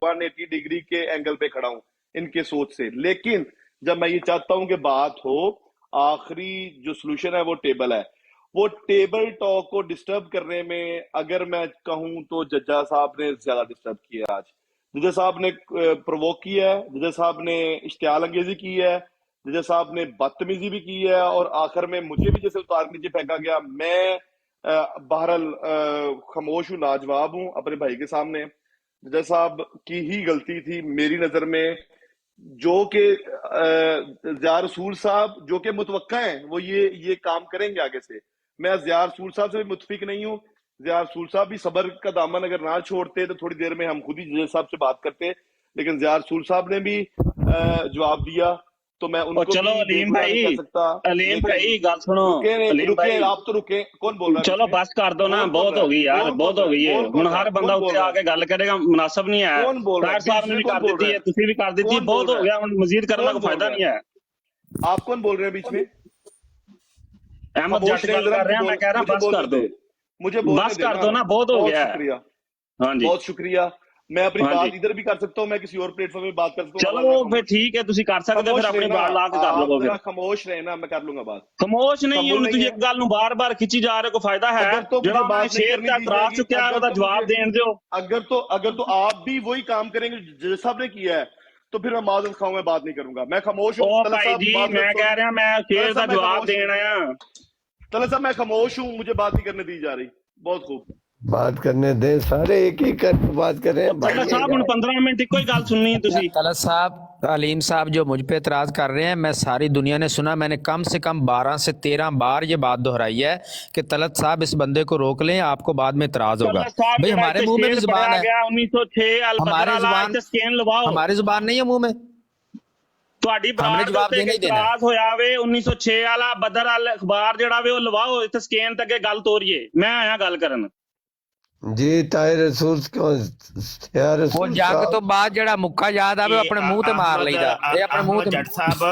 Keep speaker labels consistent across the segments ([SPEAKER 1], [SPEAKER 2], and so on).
[SPEAKER 1] 180 degree के angle पे खड़ा हूँ इनके सोच से। लेकिन जब मैं ये चाहता हूँ कि बात हो, आखिरी जो सोल्यूशन है वो टेबल है। वो टेबल टॉक को डिस्टर्ब करने में अगर मैं कहूँ तो जज्जा साहब ने ज्यादा डिस्टर्ब किया। आज जज्जा साहब ने प्रोवोक किया है, जज्जा साहब ने इश्तियाल अंगेजी की है, जज्जा साहब ने बदतमीजी भी की है, और आखिर में मुझे भी जैसे उतार नीचे फेंका गया। मैं बहरहाल खामोश हूँ, लाजवाब हूँ अपने भाई के सामने। जज्जा साहब की ही गलती थी मेरी नजर में, जो कि ज़िया रसूल साहब जो कि मुतवक्का हैं वो ये काम करेंगे आगे से। मैं ज़िया रसूल साहब से भी मुतफिक नहीं हूँ। ज़िया रसूल साहब भी सबर का दामन अगर ना छोड़ते तो थोड़ी देर में हम खुद ही जज साहब से बात करते, लेकिन ज़िया रसूल साहब ने भी जवाब दिया, तो मैं उनको
[SPEAKER 2] चलो
[SPEAKER 1] भी
[SPEAKER 2] अलीम
[SPEAKER 1] बेगुनाह नहीं
[SPEAKER 2] भाई,
[SPEAKER 1] कह सकता।
[SPEAKER 2] अलीम भाई गल सुनो,
[SPEAKER 1] रुके आप तो रुके। कौन बोल रहा है?
[SPEAKER 2] चलो बस कर दो ना, बहुत हो गई यार, बहुत हो गई है। हुण हर बंदा उत्ते आके गल करेगा, मुनासिब नहीं है।
[SPEAKER 1] कौन बोल रहा है?
[SPEAKER 2] साहब ने भी कर दी है, तुसी भी कर दी है, बहुत हो गया, हुण मजीद करने का फायदा नहीं है।
[SPEAKER 1] आप कौन बोल रहे हैं बीच में?
[SPEAKER 2] अहमद जट गल कर रहे हैं, मैं कह रहा बस कर दो,
[SPEAKER 1] मुझे
[SPEAKER 2] बस कर दो ना, बहुत हो गया।
[SPEAKER 1] शुक्रिया,
[SPEAKER 2] हाँ जी,
[SPEAKER 1] बहुत शुक्रिया। मैं अपनी बात इधर भी कर सकता हूँ, मैं किसी और प्लेटफॉर्म में बात कर सकता हूँ।
[SPEAKER 2] चलो फिर ठीक है, तुसी कर सकते हो, फिर अपनी बात ला के कर लो। फिर
[SPEAKER 1] खामोश रहना, मैं कर लूंगा बात।
[SPEAKER 2] खामोश नहीं हूं, तुसी एक गल नूं बार-बार खिंची जा रहे, को फायदा है?
[SPEAKER 1] जेड़ा बात शेर का
[SPEAKER 2] इतराज चुक्या है, ओदा जवाब देन दियो।
[SPEAKER 1] अगर तो आप भी वही काम करेंगे जज साहब ने किया है, तो फिर मैं माजरत खाऊं, मैं बात नहीं करूंगा। मैं खामोश हूं
[SPEAKER 2] भाई जी, मैं कह रहा मैं शेर का जवाब देना है।
[SPEAKER 1] तलत साहब मैं खामोश हूं, मुझे बात नहीं करने दी जा रही। बहुत खूब,
[SPEAKER 3] बात करने दे, सारे एक ही कर बात कर रहे हैं।
[SPEAKER 2] तलत साहब हुण 15 मिनट कोई गल सुननी है तुसी।
[SPEAKER 4] तलत साहब, अलीम साहब जो मुझ पे एतराज कर रहे हैं, मैं सारी दुनिया ने सुना, मैंने कम से कम 12 से 13 बार ये बात दोहराई है कि तलत साहब इस बंदे को रोक लें, आपको बाद में एतराज होगा। भाई हमारे मुंह में भी जुबान है,
[SPEAKER 2] 1906
[SPEAKER 4] हमारी जुबान नहीं है मुंह में, हमने जवाब देना ही देना।
[SPEAKER 2] होया वे 1906 वाला बदर अल अखबार जेड़ा वे लवाओ, इत्थे स्कैन ते अगे गल तोरिए, मैं आया गल करन
[SPEAKER 3] जी। ताहिर रसूल क्यों यार,
[SPEAKER 4] वो जंग तो बाद जेड़ा मुक्का याद आवे अपने मुंह ते मार लईदा। ये अपने मुंह ते
[SPEAKER 5] जट साहब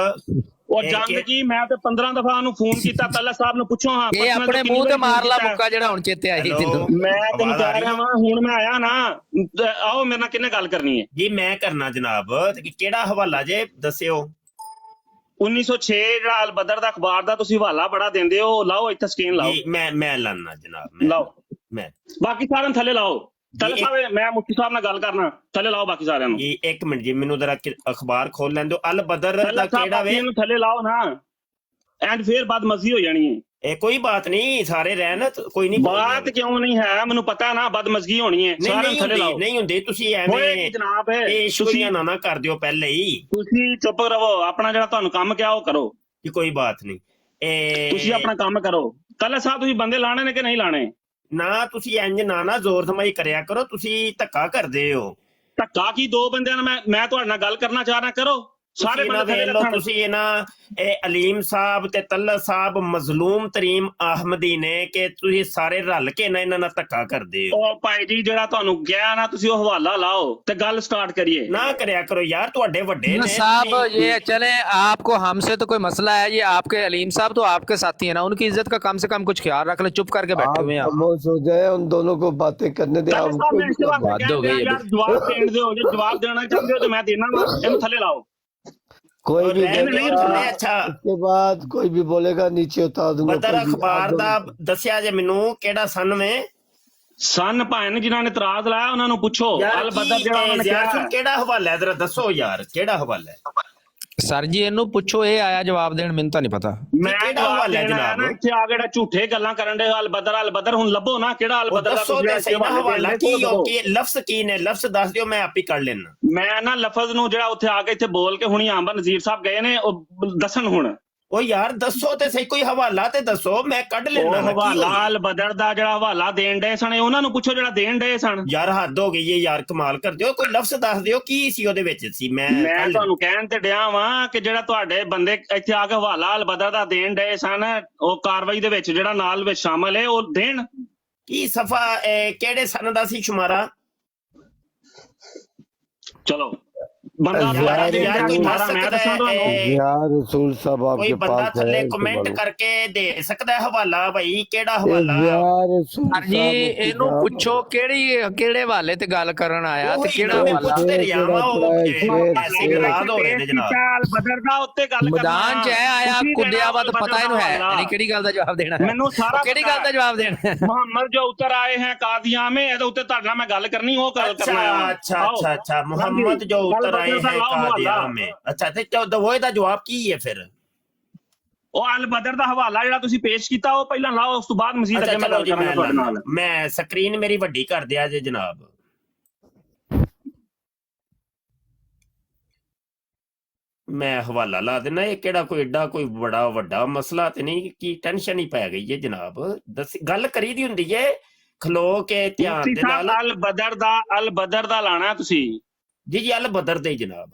[SPEAKER 2] और जंग की मैं तो 15 दफा नु फोन कीता, तलत साहब नु पूछो। हां,
[SPEAKER 4] ये अपने मुंह ते मार ला मुक्का जेड़ा हुन चेते आई तैनू।
[SPEAKER 2] मैं तेन कह रहा हां, हुन मैं आया ना, आओ मेरे नाल किन्ने गल करनी है
[SPEAKER 5] जी। मैं करना जनाब, केड़ा हवाला जे दस्सियो।
[SPEAKER 2] 1906 ਜਿਹੜਾ ਅਲ ਬਦਰ ਦਾ ਅਖਬਾਰ ਦਾ ਤੁਸੀਂ ਹਵਾਲਾ ਬੜਾ ਦਿੰਦੇ ਹੋ, ਲਾਓ ਇੱਥੇ ਸਕਰੀਨ ਲਾਓ।
[SPEAKER 5] ਮੈਂ ਲਾਣਾ ਜਨਾਬ,
[SPEAKER 2] ਲਾਓ।
[SPEAKER 5] ਮੈਂ
[SPEAKER 2] ਬਾਕੀ ਸਾਰਿਆਂ ਨੂੰ ਥੱਲੇ ਲਾਓ। ਤਲੇ ਸਾਹਿਬ, ਮੈਂ ਮੁਫਤੀ ਸਾਹਿਬ ਨਾਲ ਗੱਲ ਕਰਨਾ, ਥੱਲੇ ਲਾਓ ਬਾਕੀ ਸਾਰਿਆਂ ਨੂੰ।
[SPEAKER 5] ਜੀ ਇੱਕ ਮਿੰਟ ਜੀ, ਮੈਨੂੰ ਜ਼ਰਾ ਅਖਬਾਰ ਖੋਲ ਲੈਣ ਦਿਓ। ਅਲ ਬਦਰ ਦਾ ਕਿਹੜਾ ਵੇ?
[SPEAKER 2] ਇਹਨੂੰ ਥੱਲੇ ਲਾਓ ਨਾ, ਐਂਡ ਫੇਰ ਬਦਮਜ਼ੀ ਹੋ ਜਾਣੀ ਹੈ।
[SPEAKER 5] ਇਹ ਕੋਈ ਬਾਤ ਨਹੀਂ, ਸਾਰੇ ਰਹਿਣ, ਕੋਈ ਨਹੀਂ।
[SPEAKER 2] ਬਾਤ ਕਿਉਂ ਨਹੀਂ ਹੈ, ਮੈਨੂੰ ਪਤਾ ਨਾ, ਬਦਮਜ਼ਗੀ ਹੋਣੀ ਹੈ। ਸਾਰਿਆਂ ਨੂੰ ਥੱਲੇ ਲਾਓ।
[SPEAKER 5] ਨਹੀਂ ਹੁੰਦੀ, ਤੁਸੀਂ ਐਵੇਂ
[SPEAKER 2] ਜਨਾਬ
[SPEAKER 5] ਇਹ ਸ਼ੁਕਰੀਆ ਨਾ ਕਰ ਦਿਓ ਪਹਿਲੇ ਹੀ।
[SPEAKER 2] ਤੁਸੀਂ ਚੁੱਪ ਰਹੋ, ਆਪਣਾ ਜਿਹੜਾ ਤੁਹਾਨੂੰ ਕੰਮ ਕਿਹਾ ਉਹ ਕਰੋ
[SPEAKER 5] ਜੀ, ਕੋਈ ਬਾਤ ਨਹੀਂ।
[SPEAKER 2] ਤੁਸੀਂ ਆਪਣਾ ਕੰਮ ਕਰੋ। ਤਲੇ ਸਾਹਿਬ, ਤੁਸੀਂ ਬੰਦੇ ਲਾਣੇ ਨੇ ਕਿ ਨਹੀਂ ਲਾਣੇ?
[SPEAKER 5] ਨਾ ਤੁਸੀਂ ਇੰਜ ਨਾ ਜ਼ੋਰ ਸਮਾਈ ਕਰਿਆ ਕਰੋ, ਤੁਸੀਂ ਧੱਕਾ ਕਰਦੇ ਹੋ।
[SPEAKER 2] ਧੱਕਾ ਕੀ? ਦੋ ਬੰਦਿਆਂ ਨਾਲ ਮੈਂ ਤੁਹਾਡੇ ਨਾਲ ਗੱਲ ਕਰਨਾ ਚਾਹ ਰਿਹਾ, ਕਰੋ। ਸਾਰੇ ਬੰਦੇ
[SPEAKER 5] ਲੋ ਤੁਸੀਂ ਇਹਨਾਂ ਅਲੀਮ ਸਾਹਿਬ ਤੇ ਤਲਤ ਸਾਹਿਬ ਮਜ਼ਲੂਮ ਤਰੀਮ ਅਹਮਦੀ ਨੇ ਕਿ ਤੁਸੀਂ ਸਾਰੇ ਰਲ ਕੇ ਨਾ ਇਹਨਾਂ ਨਾਲ ਧੱਕਾ ਕਰਦੇ ਹੋ।
[SPEAKER 2] ਉਹ ਭਾਈ ਜੀ, ਜਿਹੜਾ ਤੁਹਾਨੂੰ ਕਿਹਾ ਨਾ, ਤੁਸੀਂ ਉਹ ਹਵਾਲਾ ਲਾਓ ਤੇ ਗੱਲ ਸਟਾर्ट करिए।
[SPEAKER 5] ना करया करो यार, ਤੁਹਾਡੇ ਵੱਡੇ ने
[SPEAKER 4] साहब ये चले, आपको हमसे तो कोई मसला है, ये आपके अलीम साहब तो आपके साथी है ना, उनकी इज्जत का कम से कम कुछ ख्याल रख ले, चुप करके बैठे हुए हैं।
[SPEAKER 3] खामोश हो जाए, उन दोनों को बातें करने दे।
[SPEAKER 2] जवाब देना चाहते हो तो मैं देना, इन थले लाओ।
[SPEAKER 3] कोई भी
[SPEAKER 5] अच्छा,
[SPEAKER 3] उसके बाद कोई भी बोलेगा नीचे उतार दूंगा।
[SPEAKER 5] बदर अखबार दा दस्या जे मैनू केड़ा सन में
[SPEAKER 2] सन भान जिन्हां ने इतराज लाया उन्हां नूं पुछो। अल बदर जेड़ा उन्हां ने किहा
[SPEAKER 5] केड़ा हवाला है, जरा दसो यार केड़ा हवाला है।
[SPEAKER 4] सर जी इन्हू पुछो, ये आया जवाब देण, मैनूं तां नहीं पता।
[SPEAKER 2] मैं हवाला है जनाब, इत्थे आ के झूठे गल्लां करन दे। अल बदर हुण लभो ना, केड़ा अल बदर दा
[SPEAKER 5] दसो हवाला की लफ्ज की ने, लफ्ज दस दियो, मैं आप ही कर लेना।
[SPEAKER 2] मैं ना लफ्ज नूं जेड़ा उत्थे आ के इत्थे बोल के हुणी आंबा नज़ीर साहब गए ने दसन हुण।
[SPEAKER 5] ओ यार दसो ते सही, कोई हवाला ते दसो, मैं कढ लेना।
[SPEAKER 2] हवाला अल बदर दा जेड़ा हवाला देण डे सन, उन्हां नूं पुछो जेड़ा देण डे सन।
[SPEAKER 5] यार हद हो गई है यार, कमाल कर दियो, कोई लफ्ज दस दियो की सी ओदे विच सी। मैं
[SPEAKER 2] ਤੁਹਾਨੂੰ ਕਹਿਣ ਤੇ ਡਿਆ ਵਾਂ ਕਿ ਜਿਹੜਾ ਤੁਹਾਡੇ ਬੰਦੇ ਇੱਥੇ ਆ ਕੇ ਹਵਾਲਾ ਅਲ ਬਦਰ ਦਾ ਦੇਣ ਡਏ ਸਨ, ਉਹ ਕਾਰਵਾਈ ਦੇ ਵਿੱਚ ਜਿਹੜਾ ਨਾਲ ਵਿੱਚ ਸ਼ਾਮਲ ਹੈ, ਉਹ ਦੇਣ।
[SPEAKER 5] ਕੀ ਸਫਾ ਕਿਹੜੇ ਸਨ ਦਾ ਸੀ ਸ਼ੁਮਾਰਾ?
[SPEAKER 2] ਚਲੋ ਬੰਦਾ
[SPEAKER 3] यार
[SPEAKER 5] कोई
[SPEAKER 2] ਮਾਰਾ
[SPEAKER 5] दस
[SPEAKER 2] ਮੈਂ
[SPEAKER 5] सकता
[SPEAKER 2] ਦੱਸਾਂ
[SPEAKER 5] है
[SPEAKER 2] ਤੁਹਾਨੂੰ
[SPEAKER 3] यार रसूल साहब
[SPEAKER 5] कोई
[SPEAKER 3] आपके
[SPEAKER 5] बंदा
[SPEAKER 3] पास
[SPEAKER 5] थल्ले
[SPEAKER 3] है
[SPEAKER 5] कमेंट करके दे सकता है हवाला भाई केड़ा हवाला
[SPEAKER 3] यार रसूल
[SPEAKER 4] ਸਰ ਜੀ ਇਹਨੂੰ ਪੁੱਛੋ ਕਿਹੜੇ ਹਵਾਲੇ ਤੇ ਗੱਲ ਕਰਨ ਆਇਆ ਤੇ ਕਿਹੜਾ
[SPEAKER 5] मैं
[SPEAKER 4] ਹਵਾਲਾ
[SPEAKER 5] पूछते रहा
[SPEAKER 3] शेर,
[SPEAKER 5] ऐसे नाराज हो रहे ने जनाब
[SPEAKER 2] ਬਦਰ ਦਾ ਉੱਤੇ ਗੱਲ ਕਰਨਾ
[SPEAKER 4] ਮੈਦਾਨ ਚ ਹੈ ਆਇਆ
[SPEAKER 2] ਤੁਸੀਂ
[SPEAKER 4] ਕੁੱਦਿਆ
[SPEAKER 2] ਦੇਣਾ
[SPEAKER 4] ਵੱਧ ਪਤਾ ਇਹਨੂੰ ਹੈ ਨਹੀਂ ਕਿਹੜੀ ਗੱਲ ਦਾ ਜਵਾਬ ਦੇਣਾ ਹੈ
[SPEAKER 2] ਮੈਨੂੰ ਸਾਰਾ
[SPEAKER 4] ਕਿਹੜੀ ਗੱਲ ਦਾ ਜਵਾਬ ਦੇਣਾ ਹੈ
[SPEAKER 2] ਮੁਹੰਮਦ ਜੋ ਉਤਰ ਆਏ हैं कादियां में ਇਹਦੇ ਉੱਤੇ ਤੁਹਾਡੇ ਨਾਲ ਮੈਂ ਗੱਲ ਕਰਨੀ ਉਹ ਗੱਲ
[SPEAKER 5] अच्छा
[SPEAKER 2] ਕਰਨਾ है
[SPEAKER 5] अच्छा अच्छा अच्छा मोहम्मद जो उतर आए हैं कादिया में अच्छा ते वो ਇਹਦਾ ਜਵਾਬ ਕੀ ਹੈ ਫਿਰ
[SPEAKER 2] ਉਹ ਅਲ ਬਦਰ ਦਾ ਹਵਾਲਾ ਜਿਹੜਾ ਤੁਸੀਂ ਪੇਸ਼ ਕੀਤਾ ਉਹ ਪਹਿਲਾਂ ਲਾਓ ਉਸ ਤੋਂ ਬਾਅਦ ਮਜ਼ੀਦ
[SPEAKER 5] ਅੱਛਾ
[SPEAKER 2] ਅੱਗੇ ਮੈਂ
[SPEAKER 5] ਚਲੋ
[SPEAKER 2] ਗੱਲ
[SPEAKER 5] ਜੀ
[SPEAKER 2] ਕਰਾਂਗਾ ਤੁਹਾਡੇ ਨਾਲ
[SPEAKER 5] ਮੈਂ ਸਕਰੀਨ ਮੇਰੀ ਵੱਡੀ ਕਰ ਦਿਆ ਜੇ ਜਨਾਬ ਮੈਂ ਹਵਾਲਾ ਲਾ ਦੇਣਾ ਇਹ ਕਿਹੜਾ ਕੋਈ ਏਡਾ ਕੋਈ ਬੜਾ ਵੱਡਾ ਮਸਲਾ ਤੇ ਨਹੀਂ ਕੀ ਟੈਨਸ਼ਨ ਹੀ ਪੈ ਗਈ ਹੈ ਜਨਾਬ ਦੱਸ ਗੱਲ ਕਰੀ ਦੀ ਹੁੰਦੀ ਹੈ ਖਲੋ ਕੇ ਧਿਆਨ ਦੇ ਨਾਲ
[SPEAKER 2] ਅਲ ਬਦਰ ਦਾ ਲਾਣਾ ਤੁਸੀਂ
[SPEAKER 5] ਜੀ ਜੀ ਅਲ ਬਦਰ ਦੇ ਜਨਾਬ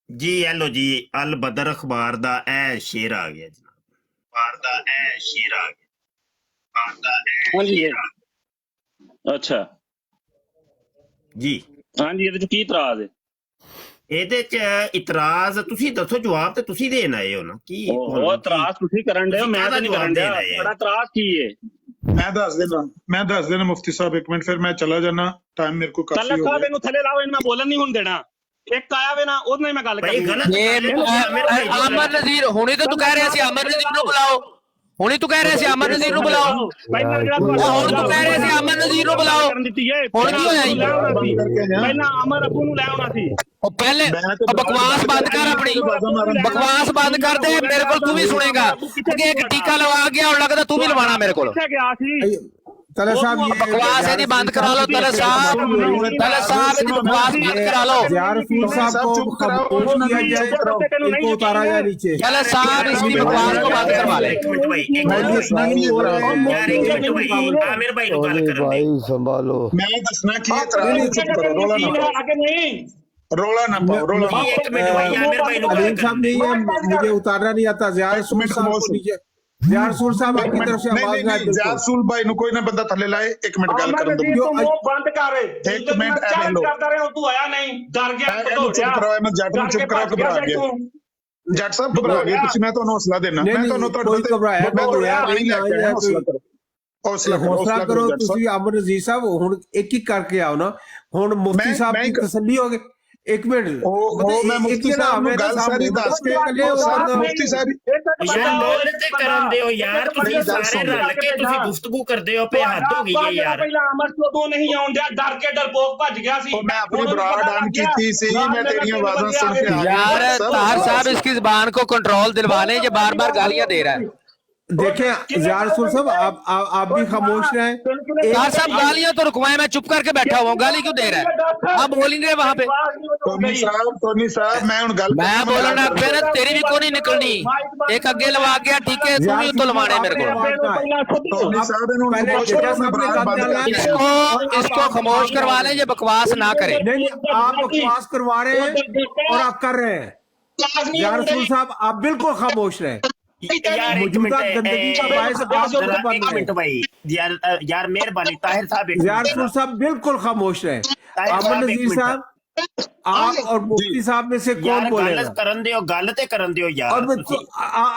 [SPEAKER 5] जी हेलो जी अल बदर अखबार दा ए शेर आ गया जनाब अखबार दा ए शेर आ गया अखबार दा ए
[SPEAKER 2] ਹਾਂਜੀ ਅੱਛਾ
[SPEAKER 5] जी
[SPEAKER 2] ਹਾਂਜੀ ਇਹਦੇ ਚ ਕੀ ਇਤਰਾਜ਼ ਹੈ
[SPEAKER 5] ਇਹਦੇ ਚ ਇਤਰਾਜ਼ ਤੁਸੀਂ ਦੱਸੋ ਜਵਾਬ ਤੇ ਤੁਸੀਂ ਦੇਣ ਆਏ ਹੋ ਨਾ ਕੀ
[SPEAKER 2] ਉਹ ਇਤਰਾਜ਼ ਤੁਸੀਂ ਕਰਨ ਦੇ ਮੈਂ ਤਾਂ ਨਹੀਂ ਕਰਨ ਦੇ ਤੁਹਾਡਾ ਇਤਰਾਜ਼ ਕੀ ਹੈ
[SPEAKER 6] ਮੈਂ ਦੱਸ ਦੇਣਾ ਮੁਫਤੀ ਸਾਹਿਬ ਇੱਕ ਮਿੰਟ ਫਿਰ ਮੈਂ ਚਲਾ ਜਾਣਾ ਟਾਈਮ ਮੇਰੇ ਕੋ ਕਾਫੀ
[SPEAKER 2] ਤਲਕ
[SPEAKER 6] ਹੋ
[SPEAKER 2] ਸਾਹਿਬ
[SPEAKER 6] ਗਿਆ
[SPEAKER 2] ਇਹਨੂੰ ਥੱਲੇ ਲਾਓ ਇਹਨੂੰ ਮੈਂ ਬੋਲਣ ਨਹੀਂ ਹੁਣ ਦੇਣਾ ਇੱਕ ਆਇਆ ਵੇ ਨਾ ਉਹਦੇ ਨਾਲ ਮੈਂ ਗੱਲ
[SPEAKER 5] ਭਾਈ
[SPEAKER 2] ਕਰਨੀ
[SPEAKER 5] ਗਲਤ
[SPEAKER 4] ਅਮਰ ਨਜ਼ੀਰ ਹੁਣੇ ਤਾਂ ਤੂੰ ਕਹਿ ਰਿਹਾ ਸੀ ਅਮਰ ਨਜ਼ੀਰ ਨੂੰ ਬੁਲਾਓ ਹੁਣੇ ਤੂੰ ਕਹਿ ਰਿਹਾ ਸੀ ਅਮਰ ਨਜ਼ੀਰ ਨੂੰ ਬੁਲਾਓ
[SPEAKER 2] ਪਹਿਲਾਂ ਜਿਹੜਾ
[SPEAKER 4] ਹੁਣ ਤੂੰ ਕਹਿ ਰਿਹਾ ਸੀ ਅਮਰ ਨਜ਼ੀਰ ਨੂੰ ਬੁਲਾਓ
[SPEAKER 2] ਕਰਨ ਦਿੱਤੀ ਹੈ
[SPEAKER 4] ਹੁਣ ਕੀ ਹੋਇਆ ਜੀ?
[SPEAKER 2] ਪਹਿਲਾਂ ਅਮਰ ਅਬੂ ਨੂੰ ਲੈ ਆਉਣਾ ਸੀ
[SPEAKER 4] ਉਹ ਪਹਿਲੇ ਉਹ ਬਕਵਾਸ ਬੰਦ ਕਰ ਆਪਣੀ ਬਕਵਾਸ ਬੰਦ ਕਰ ਦੇ ਮੇਰੇ ਕੋਲ ਤੂੰ ਵੀ ਸੁਣੇਗਾ ਅੱਗੇ ਇੱਕ ਟੀਕਾ ਲਵਾ ਗਿਆ ਹੁਣ ਲੱਗਦਾ ਤੂੰ ਵੀ ਲਵਾਣਾ ਮੇਰੇ ਕੋਲ
[SPEAKER 2] ਕਿੱਥੇ ਗਿਆ ਸੀ
[SPEAKER 7] तलत साहब ये
[SPEAKER 4] बकवास यदि बंद करा लो तलत साहब यदि बकवास बंद करा लो
[SPEAKER 7] यार रसूल साहब को खामोश किया जाए इनको उतारा जाए नीचे
[SPEAKER 4] तलत साहब इसकी बकवास को बंद करवा ले
[SPEAKER 5] एक मिनट भाई एक मिनट यार एक मिनट भाई आमिर भाई को गल कर
[SPEAKER 3] भाई संभालो
[SPEAKER 6] ਮੈਂ ਦੱਸਣਾ ਕੀ ਇਤਰਾਜ਼ ਚੁੱਪ ਕਰੋ ਰੋਲਾ ਨਾ ਪਾਓ
[SPEAKER 2] आगे नहीं
[SPEAKER 6] ਰੋਲਾ ਨਾ ਪਾਓ ਰੋਲਾ ਨਾ
[SPEAKER 5] एक मिनट भाई आमिर भाई को गल
[SPEAKER 7] अलीम साहब नहीं है मुझे उतारना नहीं आता ज़ियार रसूल साहब को नीचे ज़ियार रसूल साहब आपकी तरफ से आवाज ना
[SPEAKER 6] ਨਹੀਂ ਜਾਰ ਸੂਲ ਭਾਈ ਨੂੰ ਕੋਈ ਨਾ ਬੰਦਾ ਥੱਲੇ ਲਾਏ ਇੱਕ ਮਿੰਟ ਗੱਲ ਕਰਨ ਦਿਓ
[SPEAKER 2] ਬੰਦ ਕਰ
[SPEAKER 6] ਇੱਕ ਮਿੰਟ ਐ ਲੈ ਲਓ
[SPEAKER 2] ਕਰਦਾ ਰਿਹਾ ਤੂੰ ਆਇਆ ਨਹੀਂ ਡਰ ਗਿਆ
[SPEAKER 6] ਇਹਨੂੰ ਚੁੱਪ ਕਰਾਓ ਇਹਨੂੰ ਜੱਟ ਨੂੰ ਚੁੱਪ ਕਰਾਓ ਘਬਰਾ ਗਿਆ ਜੱਟ ਸਾਹਿਬ ਘਬਰਾ ਗਏ ਤੁਸੀਂ ਮੈਂ ਤੁਹਾਨੂੰ ਹੌਸਲਾ ਦੇਣਾ ਮੈਂ ਤੁਹਾਨੂੰ
[SPEAKER 7] कोई घबराया
[SPEAKER 6] ਮੈਂ
[SPEAKER 7] तो यार
[SPEAKER 6] ਨਹੀਂ ਲੈ ਕੇ ਆਇਆ ਹੌਸਲਾ ਕਰੋ
[SPEAKER 7] हौसला करो ਤੁਸੀਂ ਅਮਰ ਨਜ਼ੀਰ ਸਾਹਿਬ ਹੁਣ ਇੱਕ ਇੱਕ ਕਰਕੇ ਆਓ ਨਾ ਹੁਣ ਮੁਫਤੀ ਸਾਹਿਬ ਦੀ ਤਸੱਲੀ ਹੋ ਗਈ ਇੱਕ ਮਿੰਟ
[SPEAKER 6] ਉਹ ਮੈਂ ਮੁਫਤੀ ਸਾਹਿਬ ਨੂੰ ਗੱਲ ਸਾਰੀ ਦੱਸ ਕੇ ਮੁਫਤੀ ਸਾਹਿਬ
[SPEAKER 5] यार बोल ते करन दे हो यार ਤੁਸੀਂ ਸਾਰੇ ਰਲ ਕੇ ਤੁਸੀਂ ਗੁਫ਼ਤਗੂ ਕਰਦੇ ਹੋ ਪੇ ਹੱਦ ਹੋ ਗਈ ਹੈ ਯਾਰ
[SPEAKER 2] ਪਹਿਲਾਂ ਅਮਰ ਤੋਂ ਤੂੰ ਨਹੀਂ ਆਉਂਦਿਆ ਡਰ ਕੇ ਡਰਪੋਕ ਭੱਜ ਗਿਆ ਸੀ
[SPEAKER 6] ਮੈਂ ਆਪਣੀ ਬਰਾਡ ਆਨ ਕੀਤੀ ਸੀ ਮੈਂ ਤੇਰੀਆਂ ਆਵਾਜ਼ਾਂ ਸੁਣ ਕੇ ਆ ਗਿਆ
[SPEAKER 4] यार तार साहब इसकी जुबान को कंट्रोल दिलवा लें ये बार बार गालियां दे रहा है
[SPEAKER 7] देखें ज़ियार रसूल साहब आप भी खामोश रहें
[SPEAKER 4] तार साहब गालियां तो रुकवाएं मैं चुप करके बैठा हुआ हूँ गाली क्यों दे रहा है आप बोल ही नहीं रहे वहां पे
[SPEAKER 6] टोनी साहब मैं हुन गल
[SPEAKER 4] मैं बोलना फिर तेरी भी कोई नहीं निकलनी एक अगे लवा गया ठीक है तू भी तो लवाने मेरे को
[SPEAKER 6] टोनी साहब इन्हों
[SPEAKER 4] इसको खामोश करवा लें ये बकवास ना करे
[SPEAKER 7] नहीं आप बकवास करवा रहे हैं और आप कर रहे हैं ज़ियार रसूल साहब आप बिल्कुल खामोश रहें
[SPEAKER 5] यार
[SPEAKER 7] मौजूदा गंदगी का बायस आप
[SPEAKER 5] एक मिनट भाई यार मेहरबानी ताहिर साहब
[SPEAKER 7] ज़ियार रसूल साहब बिल्कुल खामोश रहे अमर नज़ीर साहब आप और मुफ्ती साहब में से कौन बोलेगा
[SPEAKER 5] करन दियो गल ते करन दियो यार
[SPEAKER 7] और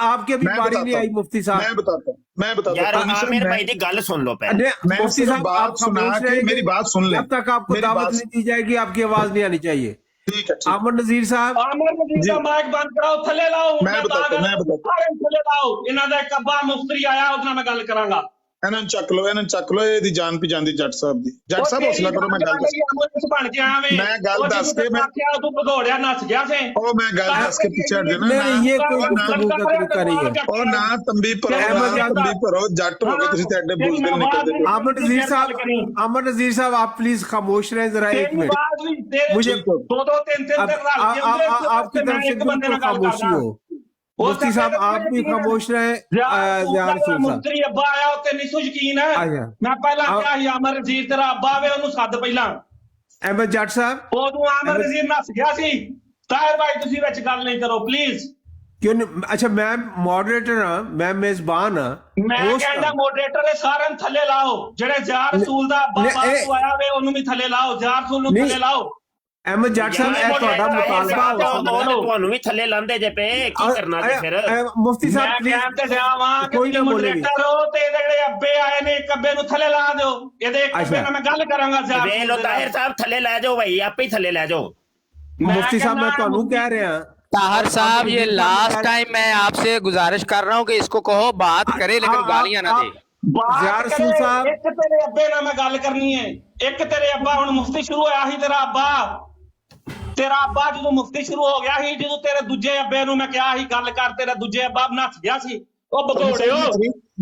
[SPEAKER 7] आपके भी बारी नहीं आई मुफ्ती साहब
[SPEAKER 6] मैं बताता
[SPEAKER 5] यार आमिर भाई दी गल सुन लो पहले
[SPEAKER 7] मुफ्ती साहब आप
[SPEAKER 6] सुना के मेरी बात सुन ले
[SPEAKER 7] जब तक आपको दावत नहीं दी जाएगी आपकी आवाज नहीं आनी चाहिए
[SPEAKER 6] ठीक है
[SPEAKER 7] अमर नज़ीर साहब
[SPEAKER 2] ਅਮਰ ਨਜ਼ੀਰ ਦਾ ਮਾਈਕ ਬੰਦ ਕਰਾਓ ਥੱਲੇ ਲਾਓ
[SPEAKER 6] ਮੈਂ ਬਤਾਤਾ
[SPEAKER 2] ਥੱਲੇ ਲਾਓ ਇਹਨਾਂ ਦਾ ਇੱਕ ਅੱਬਾ ਮੁਫਤੀ ਆਇਆ ਉਹਦੇ ਨਾਲ ਮੈਂ ਗੱਲ ਕਰਾਂਗਾ
[SPEAKER 6] ਇਹਨਾਂ ਨੂੰ ਚੱਕ ਲਓ ਇਹਦੀ ਜਾਨ ਪੀ ਜਾਂਦੀ ਜੱਟ ਸਾਹਿਬ ਦੀ ਜੱਟ ਸਾਹਿਬ ਹੌਸਲਾ ਕਰੋ ਮੈਂ ਗੱਲ ਦੱਸ
[SPEAKER 2] ਬਣ ਕੇ ਆਵੇਂ
[SPEAKER 6] ਮੈਂ ਗੱਲ ਦੱਸ ਕੇ ਮੈਂ
[SPEAKER 2] ਤੂੰ ਭਗੌੜਿਆ ਨੱਸ ਗਿਆ ਸੇ
[SPEAKER 6] ਉਹ ਮੈਂ ਗੱਲ ਦੱਸ ਕੇ ਪਿੱਛੇ ਹਟ ਜਾਣਾ
[SPEAKER 7] नहीं ये कोई गुफ्तगू का तरीका नहीं है
[SPEAKER 6] ਉਹ ਨਾ ਤੰਬੀ ਭਰੋ ਜੱਟ ਹੋ ਗਏ ਤੁਸੀਂ ਤੇ ਐਡੇ ਬੁਜ਼ਦਿਲ ਨਿਕਲਦੇ
[SPEAKER 7] अमर नज़ीर साहब आप प्लीज खामोश रहें जरा एक मिनट मुझे
[SPEAKER 2] दो तीन
[SPEAKER 7] आपकी तरफ से बिल्कुल खामोशी हो मुफ्ती साहब आप भी खामोश रहे ज़ियार रसूल साहब
[SPEAKER 2] ਮੁਫਤੀ ਅੱਬਾ ਆਇਆ ਉਹ ਤੇ ਨਹੀਂ ਸੋ ਯਕੀਨ ਹੈ ਮੈਂ ਪਹਿਲਾਂ ਕਿਹਾ ਸੀ ਅਮਰ ਨਜ਼ੀਰ ਤੇਰਾ ਅੱਬਾ ਆਵੇ ਉਹਨੂੰ ਸੱਦ ਪਹਿਲਾਂ
[SPEAKER 7] ਅਹਿਮਦ ਜੱਟ ਸਾਹਿਬ
[SPEAKER 2] ਉਦੋਂ ਆਮਰ ਨਜ਼ੀਰ ਨੱਸ ਗਿਆ ਸੀ। ਤਾਹਿਰ ਭਾਈ ਤੁਸੀਂ ਵਿੱਚ ਗੱਲ ਨਹੀਂ ਕਰੋ ਪਲੀਜ਼।
[SPEAKER 7] ਕਿਉਂ ਨਹੀਂ? ਅੱਛਾ ਮੈਂ ਮੋਡਰੇਟਰ ਹਾਂ, ਮੈਂ ਮੇਜ਼ਬਾਨ ਹਾਂ,
[SPEAKER 2] ਮੈਂ
[SPEAKER 7] host
[SPEAKER 2] ਕਹਿੰਦਾ
[SPEAKER 7] ਹਾਂ।
[SPEAKER 2] ਮੋਡਰੇਟਰ ਦੇ ਸਾਰਿਆਂ ਨੂੰ ਥੱਲੇ ਲਾਓ, ਜਿਹੜੇ ਜ਼ਾਰ ਰਸੂਲ ਦਾ ਅੱਬਾ
[SPEAKER 7] ਨਹੀਂ,
[SPEAKER 2] ਬਾਹਰ ਤੋਂ ਆਇਆ ਵੇ ਉਹਨੂੰ ਵੀ ਥੱਲੇ ਲਾਓ, ਜ਼ਾਰ ਰਸੂਲ ਨੂੰ
[SPEAKER 7] ਨਹੀਂ।
[SPEAKER 2] ਥੱਲੇ ਲਾਓ।
[SPEAKER 7] ਅਹਿਮਦ ਜੱਟ ਸਾਹਿਬ ਇਹ ਤੁਹਾਡਾ ਮੁਤਾਲਬਾ ਹੋ ਸਕਦਾ।
[SPEAKER 5] ਤੁਹਾਨੂੰ ਵੀ ਥੱਲੇ ਲਾਂਦੇ ਜੇ ਪਏ, ਕੀ ਕਰਨਾ ਜੇ ਫਿਰ?
[SPEAKER 7] ਮੁਫਤੀ
[SPEAKER 2] ਮੈਂ
[SPEAKER 7] ਸਾਹਿਬ
[SPEAKER 2] ਕਹਿਣ ਤੇ ਡਿਆ ਵਾਂ ਕਿ
[SPEAKER 7] ਕੋਈ
[SPEAKER 2] ਤੁਸੀਂ
[SPEAKER 7] ਨਾ ਬੋਲੇਗੀ।
[SPEAKER 2] ਮੋਡਰੇਟਰ ਹੋ ਤੇ ਇਹਦੇ ਜਿਹੜੇ ਅੱਬੇ ਆਏ ਨੇ ਇੱਕ ਅੱਬੇ ਨੂੰ ਥੱਲੇ ਲਾ ਦਿਓ। ਇਹਦੇ ਇੱਕ ਅੱਬੇ ਨਾਲ ਮੈਂ ਗੱਲ ਕਰਾਂਗਾ ਜ਼ਾਰ
[SPEAKER 5] ਵੇਖ ਲੋ ਤਾਹਿਰ ਸਾਹਿਬ, ਥੱਲੇ ਲੈ ਜਾਓ ਭਾਈ, ਆਪੇ ਹੀ ਥੱਲੇ ਲੈ ਜਾਓ।
[SPEAKER 7] ਮੁਫਤੀ ਸਾਹਿਬ ਮੈਂ ਤੁਹਾਨੂੰ ਕਹਿ ਰਿਹਾ
[SPEAKER 4] ताहर साहब ये लास्ट टाइम मैं आपसे गुजारिश कर रहा हूँ कि इसको कहो बात करे लेकिन गालियां ना दे।
[SPEAKER 7] ਜ਼ਾਰ ਰਸੂਲ ਸਾਹਿਬ
[SPEAKER 2] ਇੱਕ ਤੇਰੇ ਅੱਬੇ ਨਾਲ ਮੈਂ ਗੱਲ ਕਰਨੀ ਹੈ। ਇੱਕ ਤੇਰੇ ਅੱਬਾ ਹੁਣ ਮੁਫਤੀ ਸ਼ੁਰੂ ਹੋਇਆ ਸੀ, ਤੇਰਾ ਅੱਬਾ ਜਦੋਂ ਮੁਫਤੀ ਸ਼ੁਰੂ ਹੋ ਗਿਆ ਸੀ, ਜਦੋਂ ਤੇਰੇ ਦੂਜੇ ਅੱਬੇ ਨੂੰ ਮੈਂ ਕਿਹਾ ਸੀ ਗੱਲ ਕਰ, ਤੇਰਾ ਦੂਜੇ ਅੱਬਾ ਨੱਸ ਗਿਆ ਸੀ। ਉਹ ਭਗੌੜਿਓ,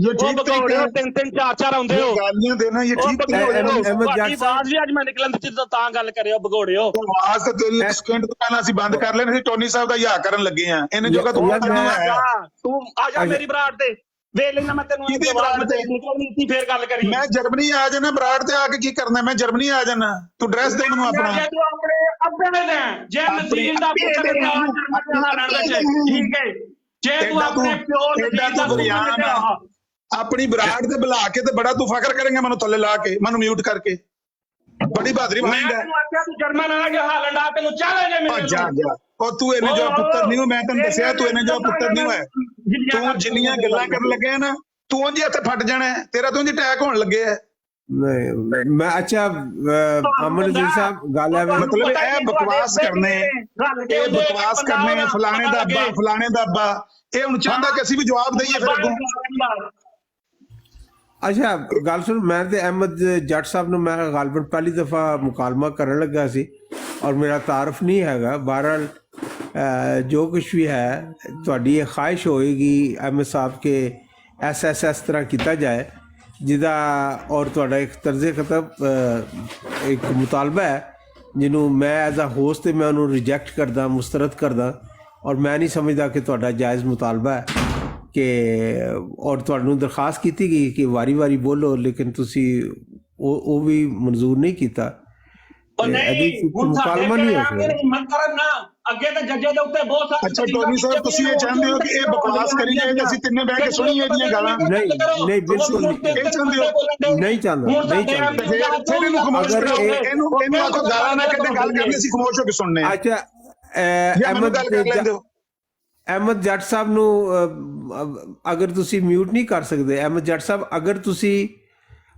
[SPEAKER 6] ये ठीक तरीका है,
[SPEAKER 2] ਤਿੰਨ ਤਿੰਨ ਚਾਰ ਆਉਂਦੇ ਹੋ।
[SPEAKER 6] गालियां देना ये ठीक तरीका है।
[SPEAKER 2] ਤੁਹਾਡੀ ਆਵਾਜ਼ ਵੀ ਅੱਜ ਮੈਂ ਨਿਕਲਣ ਦਿੱਤੀ ਤਾਂ ਗੱਲ ਕਰਿਓ ਭਗੌੜਿਓ।
[SPEAKER 6] ਆਵਾਜ਼ ਤੇ ਤੇਰੀ ਸਕਿੰਟ ਤੋਂ ਪਹਿਲਾਂ ਅਸੀਂ ਬੰਦ ਕਰ ਲੈਣੀ ਸੀ। ਟੋਨੀ ਸਾਹਿਬ ਦਾ ਯਾ ਕਰਨ ਲੱਗੇ ਆ, ਇਹਨੇ ਜੋਗਾ ਤੂੰ
[SPEAKER 2] ਤੂੰ ਆ ਜਾ ਮੇਰੀ ਬਰਾੜ ਤੇ, ਵੇਖ ਲੈਣਾ ਮੈਂ ਤੈਨੂੰ
[SPEAKER 6] ਕਿਹਦੀ ਬਰਾੜ ਤੇ?
[SPEAKER 2] ਨਿਕਲਣੀ ਫੇਰ ਗੱਲ ਕਰੀ।
[SPEAKER 6] ਮੈਂ ਜਰਮਨੀ ਆ ਜਾਣਾ, ਬਰਾੜ ਤੇ ਆ ਕੇ ਕੀ ਕਰਨਾ? ਮੈਂ ਜਰਮਨੀ ਆ ਜਾਣਾ, ਤੂੰ ਡਰੈਸ ਦੇ ਮੈਨੂੰ ਆਪਣਾ।
[SPEAKER 2] ਜੇ ਤੂੰ ਆਪਣੇ ਅੱਬੇ ਨੇ ਜੇ ਨਜ਼ੀਰ ਦਾ ਪੁੱਤਰ ਹੈ ਠੀਕ ਹੈ, ਜੇ ਤੂੰ ਆਪਣੇ ਪਿਓ ਨਜ਼ੀਰ ਦਾ ਪੁੱਤਰ ਹੈ
[SPEAKER 6] ਆਪਣੀ ਬਰਾੜ ਤੇ ਬੁਲਾ ਕੇ ਤੇ ਬੜਾ ਤੂੰ ਫਖਰ ਕਰੇਂਗਾ ਮੈਨੂੰ ਥੱਲੇ ਲਾ ਕੇ, ਮੈਨੂੰ ਮਿਊਟ ਕਰਕੇ। ਬੜੀ ਬਹਾਦਰੀ
[SPEAKER 2] ਮੈਂ
[SPEAKER 6] ਮਾਈਂਡ ਹੈ।
[SPEAKER 2] ਤੈਨੂੰ ਆਖਿਆ ਤੂੰ ਜਰਮਨ ਆ ਗਿਆ ਹਾਲੈਂਡ ਆ, ਤੈਨੂੰ ਚੈਲੰਜ ਹੈ ਮੇਰੇ
[SPEAKER 6] ਜਾ ਜਾ ਉਹ ਤੂੰ ਇਹਨੇ ਜੋ ਪੁੱਤਰ ਨਹੀਂ ਹੋ, ਮੈਂ ਤੈਨੂੰ ਦੱਸਿਆ ਤੂੰ ਇਹਨੇ ਜੋ ਪੁੱਤਰ ਨਹੀਂ ਹੋਇਆ। ਤੂੰ ਜਿੰਨੀਆਂ ਗੱਲਾਂ ਕਰਨ ਲੱਗਿਆ ਨਾ, ਤੂੰ ਉਂਝ ਇੱਥੇ ਫਟ ਜਾਣਾ, ਤੇਰਾ ਤਾਂ ਉਂਝ ਅਟੈਕ ਹੋਣ ਲੱਗੇ ਹੈ।
[SPEAKER 7] ਨਹੀਂ ਮੈਂ ਅੱਛਾ ਅਮਨ ਜੀ ਸਾਹਿਬ ਗੱਲ ਹੈ
[SPEAKER 6] ਮਤਲਬ ਇਹ ਬਕਵਾਸ ਕਰਨੇ, ਇਹ ਬਕਵਾਸ ਕਰਨੇ, ਫਲਾਣੇ ਦਾ ਅੱਬਾ ਫਲਾਣੇ ਦਾ ਅੱਬਾ, ਇਹ ਹੁਣ ਚਾਹੁੰਦਾ ਕਿ ਅਸੀਂ ਵੀ ਜਵਾਬ ਦਈਏ ਫਿਰ ਅੱਗੋਂ।
[SPEAKER 7] ਅੱਛਾ ਗੱਲ ਸੁਣ, ਮੈਂ ਤੇ ਅਹਿਮਦ ਜੱਟ ਸਾਹਿਬ ਨੂੰ ਮੈਂ ਗਾਲਬਨ ਪਹਿਲੀ ਦਫਾ ਮੁਕਾਲਮਾ ਕਰਨ ਲੱਗਾ ਸੀ ਔਰ ਮੇਰਾ ਤਾਰਫ ਨਹੀਂ ਹੈਗਾ। ਬਹਰਹਾਲ ਜੋ ਕੁਝ ਵੀ ਹੈ ਤੁਹਾਡੀ ਇਹ ਖਾਹਿਸ਼ ਹੋਏਗੀ ਅਹਿਮਦ ਸਾਹਿਬ ਕੇ ਇਸ ਤਰ੍ਹਾਂ ਕੀਤਾ ਜਾਏ ਜਿਹਦਾ, ਔਰ ਤੁਹਾਡਾ ਇੱਕ ਤਰਜ਼ੇ ਖਤਬ ਇੱਕ ਮੁਤਾਲਬਾ ਹੈ ਜਿਹਨੂੰ ਮੈਂ ਐਜ਼ ਅ ਹੋਸਟ ਤੇ ਮੈਂ ਉਹਨੂੰ ਰਿਜੈਕਟ ਕਰਦਾ, ਮੁਸਤਰਦ ਕਰਦਾ, ਔਰ ਮੈਂ ਨਹੀਂ ਸਮਝਦਾ ਕਿ ਤੁਹਾਡਾ ਜਾਇਜ਼ ਮੁਤਾਲਬਾ ਹੈ ਕਿ, ਔਰ ਤੁਹਾਨੂੰ ਦਰਖਾਸਤ ਕੀਤੀ ਗਈ ਕਿ ਵਾਰੀ ਬੋਲੋ, ਲੇਕਿਨ ਤੁਸੀਂ ਉਹ ਵੀ ਮਨਜ਼ੂਰ ਨਹੀਂ ਕੀਤਾ। ਮੁਕਾਲਮਾ ਨਹੀਂ ਹੋ ਸਕਦਾ।
[SPEAKER 2] ਅੱਗੇ ਤਾਂ ਜੱਜੇ ਦੇ ਉੱਤੇ ਬਹੁਤ ਸਾਰੇ।
[SPEAKER 6] ਅੱਛਾ ਟੋਨੀ ਸਾਹਿਬ, ਤੁਸੀਂ ਇਹ ਚਾਹੁੰਦੇ ਹੋ ਕਿ ਇਹ ਬਕਵਾਸ ਕਰੀ ਜਾਏ ਕਿ ਅਸੀਂ ਤਿੰਨੇ ਬਹਿ ਕੇ ਸੁਣੀਏ ਇਹਦੀਆਂ ਗਾਲਾਂ?
[SPEAKER 7] ਨਹੀਂ ਬਿਲਕੁਲ
[SPEAKER 6] ਇਹ ਚਾਹੁੰਦੇ ਹੋ?
[SPEAKER 7] ਨਹੀਂ ਚਾਹੁੰਦਾ।
[SPEAKER 6] ਫਿਰ ਇਹਨੂੰ ਖਾਮੋਸ਼ ਕਰੋ, ਇਹਨੂੰ ਆਖੋ ਗਾਲਾਂ ਨਾ ਕੱਢੇ, ਗੱਲ ਕਰਨੀ ਅਸੀਂ ਖਾਮੋਸ਼ ਹੋ ਕੇ ਸੁਣਨੇ ਆ।
[SPEAKER 7] ਅੱਛਾ ਅਹਿਮਦ ਜੱਟ ਸਾਹਿਬ ਨੂੰ ਅਗਰ ਤੁਸੀਂ ਮਿਊਟ ਨਹੀਂ ਕਰ ਸਕਦੇ, ਅਹਿਮਦ ਜੱਟ ਸਾਹਿਬ ਅਗਰ ਤੁਸੀਂ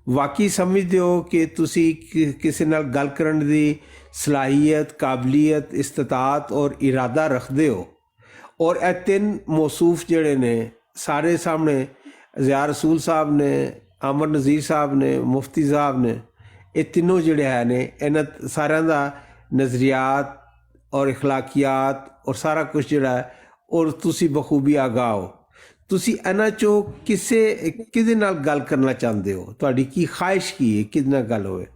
[SPEAKER 7] ਵਾਕਈ ਸਮਝਦੇ ਹੋ ਕਿ ਤੁਸੀਂ ਕਿਸੇ ਨਾਲ ਗੱਲ ਕਰਨ ਦੀ ਸਲਾਹੀਅਤ, ਕਾਬਲੀਅਤ, ਇਸਤਤਾਅਤ ਔਰ ਇਰਾਦਾ ਰੱਖਦੇ ਹੋ, ਔਰ ਇਹ ਤਿੰਨ ਮੌਸੂਫ ਜਿਹੜੇ ਨੇ ਸਾਰੇ ਸਾਹਮਣੇ ਜ਼ਾਰ ਰਸੂਲ ਸਾਹਿਬ ਨੇ, ਅਮਰ ਨਜ਼ੀਰ ਸਾਹਿਬ ਨੇ, ਮੁਫਤੀ ਸਾਹਿਬ ਨੇ, ਇਹ ਤਿੰਨੋਂ ਜਿਹੜੇ ਹੈ ਨੇ ਇਹਨਾਂ ਸਾਰਿਆਂ ਦਾ ਨਜ਼ਰੀਆਤ ਔਰ ਇਖਲਾਕੀਆਤ ਔਰ ਸਾਰਾ ਕੁਝ ਜਿਹੜਾ ਹੈ, ਔਰ ਤੁਸੀਂ ਬਖੂਬੀ ਆਗਾਹ ਹੋ। ਤੁਸੀਂ ਇਹਨਾਂ ਚੋਂ ਕਿਹਦੇ ਨਾਲ ਗੱਲ ਕਰਨਾ ਚਾਹੁੰਦੇ ਹੋ? ਤੁਹਾਡੀ ਕੀ ਖਾਹਿਸ਼ ਕੀ ਹੈ ਕਿਹਦੇ ਨਾਲ ਗੱਲ ਹੋਵੇ?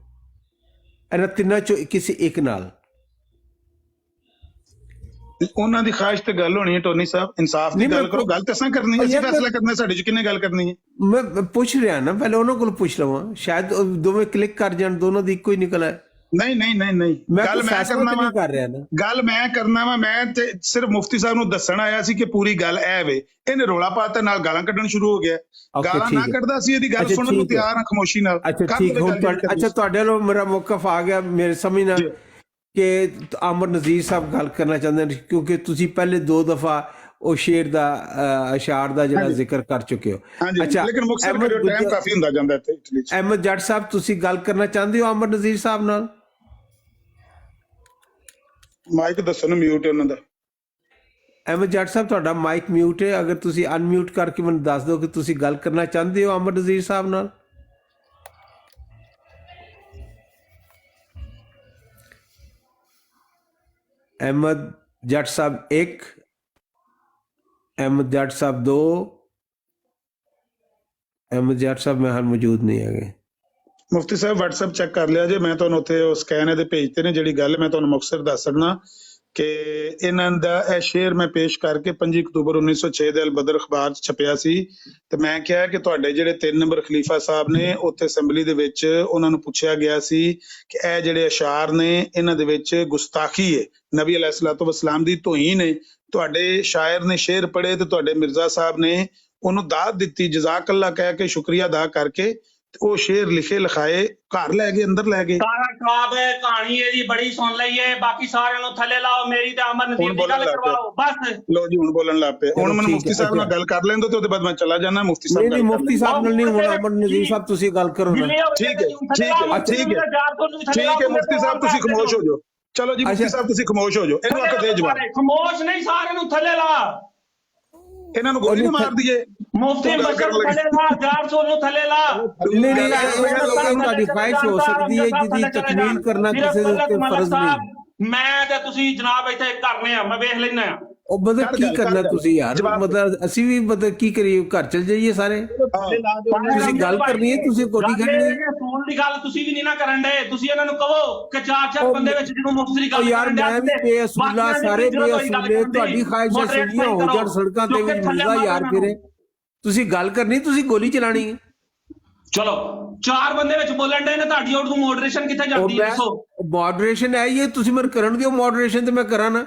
[SPEAKER 7] ਇਹਨਾਂ ਤਿੰਨਾਂ ਚੋਂ ਕਿਸੇ ਇੱਕ ਨਾਲ।
[SPEAKER 6] ਉਹਨਾਂ ਦੀ ਖਾਹਿਸ਼ ਤੇ ਗੱਲ ਹੋਣੀ ਹੈ ਟੋਨੀ ਸਾਹਿਬ, ਇਨਸਾਫ ਦੀ ਗੱਲ ਕਰੋ। ਗੱਲ ਤਾਂ ਕਰਨੀ ਹੈ, ਅਸੀਂ ਫੈਸਲਾ ਕਰਨਾ ਸਾਡੇ ਚ ਕਿੰਨੇ ਗੱਲ ਕਰਨੀ ਹੈ।
[SPEAKER 7] ਮੈਂ ਪੁੱਛ ਰਿਹਾ ਨਾ, ਪਹਿਲੇ ਉਹਨਾਂ ਕੋਲ ਪੁੱਛ ਲਵਾਂ, ਸ਼ਾਇਦ ਦੋਵੇਂ ਕਲਿੱਕ ਕਰ ਜਾਣ, ਦੋਨੋਂ ਦੀ ਇੱਕੋ ਹੀ ਨਿਕਲ ਆਏ।
[SPEAKER 6] ਨਹੀਂ ਗੱਲ ਮੈਂ ਕਰਨਾ ਵਾ, ਮੈਂ ਤੇ ਸਿਰਫ ਮੁਫਤੀ ਸਾਹਿਬ ਨੂੰ ਦੱਸਣ ਆਇਆ ਸੀ ਕਿ ਪੂਰੀ ਗੱਲ ਐ ਵੇ। ਇਹਨੇ ਰੋਲਾ ਪਾਤਾ, ਨਾਲ ਗਾਲਾਂ ਕੱਢਣ ਸ਼ੁਰੂ ਹੋ ਗਿਆ। ਗਾਲਾਂ ਨਾ ਕੱਢਦਾ ਸੀ, ਇਹਦੀ ਗੱਲ ਸੁਣਨ ਨੂੰ ਤਿਆਰ ਹਾਂ ਖਾਮੋਸ਼ੀ ਨਾਲ।
[SPEAKER 7] ਅੱਛਾ ਠੀਕ, ਹੁਣ ਅੱਛਾ ਤੁਹਾਡੇ ਵੱਲੋਂ ਮੇਰਾ ਮੌਕਫ ਆ ਗਿਆ ਮੇਰੇ ਸਮਝਣਾ ਕਿ ਅਮਰ ਨਜ਼ੀਰ ਸਾਹਿਬ ਗੱਲ ਕਰਨਾ ਚਾਹੁੰਦੇ ਨੇ, ਕਿਉਂਕਿ ਤੁਸੀਂ ਪਹਿਲੇ 2 ਦਫਾ ਉਹ ਸ਼ੇਰ ਦਾ ਅਸ਼ਾਰ ਦਾ ਜਿਹੜਾ ਜ਼ਿਕਰ ਕਰ ਚੁੱਕੇ ਹੋ।
[SPEAKER 6] ਅੱਛਾ ਲੇਕਿਨ ਮੁਕਸਰ ਮੇਰੇ ਟਾਈਮ ਕਾਫੀ ਹੁੰਦਾ ਜਾਂਦਾ ਇੱਥੇ ਇਟਲੀ ਚ।
[SPEAKER 7] ਅਹਿਮਦ ਜੱਟ ਸਾਹਿਬ ਤੁਸੀਂ ਗੱਲ ਕਰਨਾ ਚਾਹੁੰਦੇ ਹੋ ਅਮਰ ਨਜ਼ੀਰ ਸਾਹਿਬ ਨਾਲ?
[SPEAKER 6] ਮਾਈਕ ਦੱਸੋ ਨੂੰ ਮਿਊਟ ਹੈ ਉਹਨਾਂ ਦਾ।
[SPEAKER 7] ਅਹਿਮਦ ਜੱਟ ਸਾਹਿਬ ਤੁਹਾਡਾ ਮਾਈਕ ਮਿਊਟ ਹੈ, ਅਗਰ ਤੁਸੀਂ ਅਨਮਿਊਟ ਕਰਕੇ ਮੈਨੂੰ ਦੱਸ ਦਿਓ ਕਿ ਤੁਸੀਂ ਗੱਲ ਕਰਨਾ ਚਾਹੁੰਦੇ ਹੋ ਅਮਰ ਨਜ਼ੀਰ ਸਾਹਿਬ ਨਾਲ। ਅਹਿਮਦ ਜੱਟ ਸਾਹਿਬ 1, ਅਹਿਮਦ ਜੱਟ ਸਾਹਿਬ 2, ਅਹਿਮਦ ਜੱਟ ਸਾਹਿਬ ਮੈਂ ਮੌਜੂਦ ਨਹੀਂ ਹੈਗੇ।
[SPEAKER 6] ਮੁਫਤੀ ਸਾਹਿਬ WhatsApp ਚੈੱਕ ਕਰ ਲਿਆ ਜੇ, ਮੈਂ ਤੁਹਾਨੂੰ ਉੱਥੇ ਉਹ ਸਕੈਨ ਇਹਦੇ ਭੇਜਤੇ ਨੇ। ਜਿਹੜੀ ਗੱਲ ਮੈਂ ਤੁਹਾਨੂੰ ਮੁਕਤਸਰ ਦੱਸ ਸਕਦਾ, ਕਿ ਇਹਨਾਂ ਦਾ ਇਹ ਸ਼ੇਅਰ ਮੈਂ ਪੇਸ਼ ਕਰਕੇ 5 ਅਕਤੂਬਰ 1906 ਦੇ ਅਲ-ਬਦਰ ਅਖਬਾਰ 'ਚ ਛਪਿਆ ਸੀ ਤੇ ਮੈਂ ਕਿਹਾ ਕਿ ਤੁਹਾਡੇ ਜਿਹੜੇ 3 ਨੰਬਰ ਖਲੀਫਾ ਸਾਹਿਬ ਨੇ ਉੱਥੇ ਅਸੈਂਬਲੀ ਦੇ ਵਿੱਚ ਉਹਨਾਂ ਨੂੰ ਪੁੱਛਿਆ ਗਿਆ ਸੀ ਕਿ ਇਹ ਜਿਹੜੇ ਅਸ਼ਾਰ ਨੇ ਇਹਨਾਂ ਦੇ ਵਿੱਚ ਗੁਸਤਾਖੀ ਹੈ, ਨਬੀ ਅਲੈਹਿਸਸਲਾਤੁ ਵਸਲਾਮ ਦੀ ਤੋਹੀਨ ਹੈ। ਤੁਹਾਡੇ ਸ਼ਾਇਰ ਨੇ ਸ਼ੇਰ ਪੜ੍ਹੇ ਤੇ ਤੁਹਾਡੇ ਮਿਰਜ਼ਾ ਸਾਹਿਬ ਨੇ ਉਹਨੂੰ ਦਾਤ ਦਿੱਤੀ, ਜਜ਼ਾਕ ਅੱਲਾ ਕਹਿ ਕੇ ਸ਼ੁਕਰੀਆ ਅਦਾ ਕਰਕੇ ਉਹ ਸ਼ੇਰ ਲਿਖੇ ਲਿਖਾਏ ਘਰ ਲੈ ਗਏ, ਅੰਦਰ ਲੈ ਗਏ।
[SPEAKER 2] ਸਾਰਾ ਖਰਾਬ ਹੈ ਕਹਾਣੀ ਹੈ ਜੀ, ਬੜੀ ਸੁਣ ਲਈਏ, ਬਾਕੀ ਸਾਰਿਆਂ ਨੂੰ ਥੱਲੇ ਲਾਓ, ਮੇਰੀ ਤੇ ਅਮਰ ਨਜ਼ੀਰ ਦੀ ਗੱਲ ਕਰਵਾਓ ਬਸ।
[SPEAKER 6] ਲੋ ਜੀ ਹੁਣ ਬੋਲਣ ਲੱਗ ਪਏ। ਹੁਣ ਮੈਨੂੰ ਮੁਫਤੀ ਸਾਹਿਬ ਨਾਲ ਗੱਲ ਕਰ ਲੈਣ ਦਿਓ ਤੇ ਉਹਦੇ ਬਾਅਦ ਮੈਂ ਚਲਾ ਜਾਣਾ। ਮੁਫਤੀ ਸਾਹਿਬ
[SPEAKER 7] ਨਹੀਂ ਮੁਫਤੀ ਸਾਹਿਬ ਨਾਲ ਨਹੀਂ, ਹੁਣ ਅਮਰ ਨਜ਼ੀਰ ਸਾਹਿਬ ਤੁਸੀਂ ਗੱਲ ਕਰੋ ਨਾ।
[SPEAKER 6] ਠੀਕ ਹੈ ਠੀਕ ਹੈ ਠੀਕ ਹੈ ਮੁਫਤੀ ਸਾਹਿਬ ਤੁਸੀਂ ਖਾਮੋਸ਼ ਹੋ ਜਾਓ। ਚਲੋ ਜੀ ਮੁਫਤੀ ਸਾਹਿਬ ਤੁਸੀਂ ਖਾਮੋਸ਼ ਹੋ ਜਾਓ। ਇਹਨੂੰ ਆਖੋ ਦੇ ਜਵਾਬ।
[SPEAKER 2] ਖਾਮੋਸ਼ ਨਹੀਂ, ਸਾਰਿਆਂ ਨੂੰ ਥੱਲੇ ਲਾ,
[SPEAKER 6] ਇਹਨਾਂ ਨੂੰ ਗੋਲੀ ਮਾਰ ਦਈਏ।
[SPEAKER 2] ਮੁਫਤੀ ਬਸ਼ਰ ਨੂੰ ਥੱਲੇ ਲਾ, 400 ਨੂੰ ਥੱਲੇ ਲਾ।
[SPEAKER 7] ਨਹੀਂ ਤੁਹਾਡੀ ਖੁਆਇਸ਼ ਹੋ ਸਕਦੀ ਹੈ ਜਿਹਦੀ ਤਕਮੀਲ ਕਰਨਾ ਕਿਸੇ ਦੇ ਉੱਤੇ ਫਰਜ਼ ਨਹੀਂ।
[SPEAKER 2] ਮੈਂ ਤੇ ਤੁਸੀਂ ਜਨਾਬ ਇੱਥੇ ਕਰਨੇ ਆ, ਮੈਂ ਵੇਖ ਲੈਣਾ ਆ।
[SPEAKER 7] ਉਹ ਮਤਲਬ ਕੀ ਕਰਨਾ ਤੁਸੀਂ ਯਾਰ, ਮਤਲਬ ਅਸੀਂ ਵੀ ਮਤਲਬ ਕੀ ਕਰੀਏ, ਘਰ ਚਲ ਜਾਈਏ ਸਾਰੇ? ਤੁਸੀਂ ਗੱਲ ਕਰਨੀ ਹੈ, ਤੁਸੀਂ ਗੋਲੀ ਕਰਨੀ ਹੈ।
[SPEAKER 2] ਫੋਨ ਦੀ ਗੱਲ ਤੁਸੀਂ ਵੀ ਨਹੀਂ ਨਾ ਕਰਨ ਦੇ, ਤੁਸੀਂ ਇਹਨਾਂ ਨੂੰ ਕਹੋ ਕਿ 4 ਬੰਦੇ ਵਿੱਚ ਜਿਹਨੂੰ ਮੁਫਤ ਦੀ ਗੱਲ
[SPEAKER 7] ਯਾਰ ਮੈਂ ਵੀ ਬੇਅਸੂਲਾ, ਸਾਰੇ ਬੇਅਸੂਲੇ, ਤੁਹਾਡੀ ਖੁਆਇਸ਼ਾਂ ਸੁਣੀਆਂ ਹੋ ਜਾਣ ਸੜਕਾਂ ਤੇ ਵੀ ਮਿਲਦਾ ਯਾਰ ਫਿਰੇ। ਤੁਸੀਂ ਗੱਲ ਕਰਨੀ, ਤੁਸੀਂ ਗੋਲੀ ਚਲਾਣੀ ਹੈ।
[SPEAKER 2] ਚਲੋ 4 ਬੰਦੇ ਵਿੱਚ ਬੋਲਣ ਦੇ ਨੇ, ਤੁਹਾਡੀ ਉਹ ਨੂੰ ਮੋਡਰੇਸ਼ਨ ਕਿੱਥੇ ਜਾਂਦੀ ਹੈ ਦੱਸੋ?
[SPEAKER 7] ਮੋਡਰੇਸ਼ਨ ਹੈ ਇਹ, ਤੁਸੀਂ ਮੈਨੂੰ ਕਰਨ ਦਿਓ ਮੋਡਰੇਸ਼ਨ ਤੇ ਮੈਂ ਕਰਾਂ ਨਾ।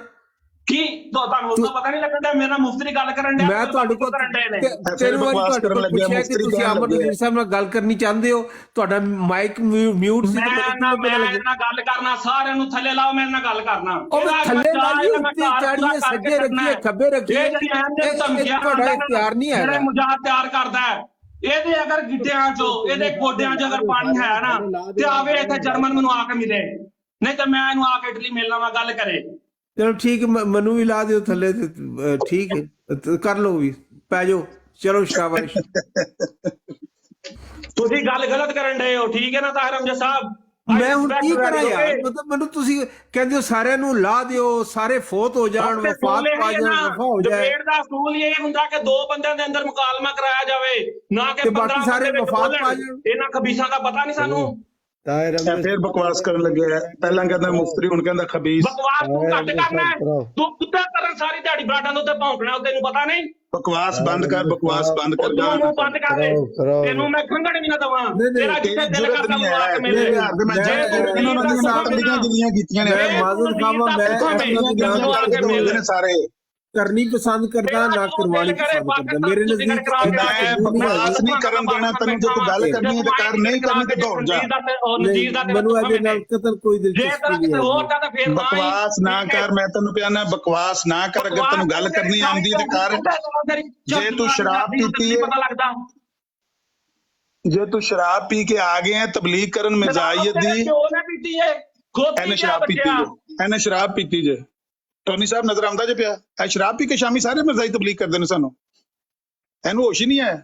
[SPEAKER 2] ਕੀ ਤੁਹਾਨੂੰ ਉਦੋਂ ਪਤਾ ਨਹੀਂ ਲੱਗਦਾ ਮੇਰੇ ਨਾਲ ਮੁਫਤ ਦੀ ਗੱਲ ਕਰਨ ਦੇ?
[SPEAKER 7] ਮੈਂ ਤੁਹਾਡੇ ਕੋਲ
[SPEAKER 2] ਕਰਨ ਦੇ ਨੇ
[SPEAKER 7] ਤੇਰੇ ਵਾਲੀ ਤੁਹਾਡੇ ਕੋਲ ਪੁੱਛਿਆ ਕਿ ਤੁਸੀਂ ਅਮਰ ਨਜ਼ੀਰ ਸਾਹਿਬ ਨਾਲ ਗੱਲ ਕਰਨੀ ਚਾਹੁੰਦੇ ਹੋ, ਤੁਹਾਡਾ ਮਾਈਕ ਮਿਊਟ ਸੀ।
[SPEAKER 2] ਮੈਂ ਨਾਲ ਗੱਲ ਕਰਨਾ, ਸਾਰਿਆਂ ਨੂੰ ਥੱਲੇ ਲਾਓ, ਮੇਰੇ ਨਾਲ ਗੱਲ ਕਰਨਾ।
[SPEAKER 7] ਉਹ ਥੱਲੇ ਲਾਈਏ, ਉੱਤੇ ਚਾੜੀਏ, ਸੱਜੇ ਰੱਖੀਏ, ਖੱਬੇ ਰੱਖੀਏ, ਤੁਹਾਡਾ ਇਖਤਿਆਰ ਨਹੀਂ ਹੈ।
[SPEAKER 2] ਮੁਜਾਹਦ ਤਿਆਰ ਕਰਦਾ ਹੈ, ਇਹਦੇ ਅਗਰ ਗਿੱਟਿਆਂ ਚੋਂ, ਇਹਦੇ ਗੋਡਿਆਂ 'ਚ ਅਗਰ ਪਾਣੀ ਹੈ ਨਾ ਤੇ ਆਵੇ ਇੱਥੇ ਜਰਮਨ ਮੈਨੂੰ ਆ ਕੇ ਮਿਲੇ, ਨਹੀਂ ਤਾਂ ਮੈਂ ਇਹਨੂੰ ਆ ਕੇ ਇਟਲੀ ਮਿਲਣਾ ਵਾ, ਗੱਲ ਕਰੇ।
[SPEAKER 7] ਚਲੋ ਠੀਕ, ਮੈਨੂੰ ਵੀ ਲਾ ਦਿਓ ਥੱਲੇ ਤੇ ਠੀਕ ਹੈ, ਕਰ ਲਓ ਵੀ, ਪੈ ਜਾਓ। ਚਲੋ ਸ਼ਾਬਾਸ਼।
[SPEAKER 2] ਤੁਸੀਂ ਗੱਲ ਗਲਤ ਕਰਨ ਡਏ ਹੋ, ਠੀਕ ਹੈ ਨਾ ਤਾਹਿਰ ਅਮਜਦ ਸਾਹਿਬ?
[SPEAKER 7] ਮੈਂ ਹੁਣ ਕੀ ਕਰਾਂ ਯਾਰ, ਮਤਲਬ ਮੈਨੂੰ ਤੁਸੀਂ ਕਹਿੰਦੇ ਹੋ ਸਾਰਿਆਂ ਨੂੰ ਲਾ ਦਿਓ, ਸਾਰੇ ਫੌਤ ਹੋ ਜਾਣ, ਵਫਾਤ ਪਾ ਜਾਣ, ਵਫਾ ਹੋ ਜਾਏ।
[SPEAKER 2] ਡਿਬੇਟ ਦਾ ਅਸੂਲ ਇਹ ਹੁੰਦਾ ਕਿ 2 ਬੰਦਿਆਂ ਦੇ ਅੰਦਰ ਮੁਕਾਲਮਾ ਕਰਾਇਆ ਜਾਵੇ, ਨਾ ਕਿ 15
[SPEAKER 7] ਸਾਰੇ ਵਫਾਤ ਪਾ ਜਾਣ।
[SPEAKER 2] ਇਹਨਾਂ ਖਬੀਸਾਂ ਦਾ ਪਤਾ ਨਹੀਂ ਸਾਨੂੰ।
[SPEAKER 6] ਫਿਰ ਬਕਵਾਸ ਕਰਨ ਲੱਗਿਆ, ਪਹਿਲਾਂ ਕਹਿੰਦਾ ਮੁਫਤੀ, ਹੁਣ ਕਹਿੰਦਾ ਖਬੀਸ।
[SPEAKER 2] ਬਕਵਾਸ ਤੂੰ ਘੱਟ ਕਰਨਾ ਹੈ, ਤੂੰ ਕੁੱਤਾ ਕਰਨ ਸਾਰੀ ਦਿਹਾੜੀ ਬਰਾਡਾਂ ਦੇ ਉੱਤੇ ਭੌਂਕਣਾ, ਤੈਨੂੰ ਪਤਾ ਨਹੀਂ?
[SPEAKER 6] ਬਕਵਾਸ ਬੰਦ ਕਰ, ਬਕਵਾਸ ਬੰਦ ਕਰ।
[SPEAKER 2] ਤੂੰ ਬੰਦ ਕਰ ਦੇ, ਤੈਨੂੰ ਮੈਂ ਖੰਗਣ ਵੀ ਨਾ ਦਵਾਂ। ਤੇਰਾ ਜਿੱਥੇ ਦਿਲ ਕਰਦਾ ਮੁਆ ਕੇ ਮੇਰੇ
[SPEAKER 6] ਇਹਨਾਂ ਨੇ ਸਾਰੀਆਂ ਗਿੱਲੀਆਂ ਕੀਤੀਆਂ ਨੇ।
[SPEAKER 7] ਮਾਜ਼ੂਰ ਖਾਮਾ
[SPEAKER 6] ਮੈਂ ਸਾਰੇ
[SPEAKER 7] ਕਰਨੀ ਪਸੰਦ ਕਰਦਾ, ਨਾ ਕਰਵਾਣੀ ਪਸੰਦ ਕਰਦਾ। ਮੇਰੇ ਨਜ਼ਦੀਕ
[SPEAKER 6] ਮੈਂ ਬਕਵਾਸ ਨਹੀਂ ਕਰਨ ਦੇਣਾ ਤੈਨੂੰ। ਜੇ ਤੂੰ ਗੱਲ ਕਰਨੀ ਹੈ ਤੇ ਕਰ, ਨਹੀਂ ਕਰਨੀ ਤੇ ਦੌੜ ਜਾ।
[SPEAKER 7] ਮੈਨੂੰ ਇਹਦੇ ਨਾਲ ਕਤਲ ਕੋਈ ਦਿਲਚਸਪੀ ਨਹੀਂ ਹੈ।
[SPEAKER 6] ਬਕਵਾਸ ਨਾ ਕਰ, ਮੈਂ ਤੈਨੂੰ ਪਿਆਣਾ, ਬਕਵਾਸ ਨਾ ਕਰ। ਅਗਰ ਤੈਨੂੰ ਗੱਲ ਕਰਨੀ ਆਉਂਦੀ ਤੇ ਕਰ। ਜੇ ਤੂੰ ਸ਼ਰਾਬ ਪੀਤੀ ਹੈ, ਜੇ ਤੂੰ ਸ਼ਰਾਬ ਪੀ ਕੇ ਆ ਗਏ ਹੈ ਤਬਲੀਗ ਕਰਨ ਮਜਾਇਤ ਦੀ, ਇਹਨੇ ਸ਼ਰਾਬ ਪੀਤੀ ਹੈ, ਇਹਨੇ ਸ਼ਰਾਬ ਪੀਤੀ ਜੇ। ਟੋਨੀ ਸਾਹਿਬ ਨਜ਼ਰ ਆਉਂਦਾ ਜੇ ਪਿਆ, ਇਹ ਸ਼ਰਾਬ ਪੀ ਕੇ ਸ਼ਾਮੀ ਸਾਰੇ ਮਰਜ਼ਾਈ ਤਬਲੀਗ ਕਰਦੇ ਨੇ ਸਾਨੂੰ, ਇਹਨੂੰ ਹੋਸ਼ ਹੀ ਨਹੀਂ ਆਇਆ।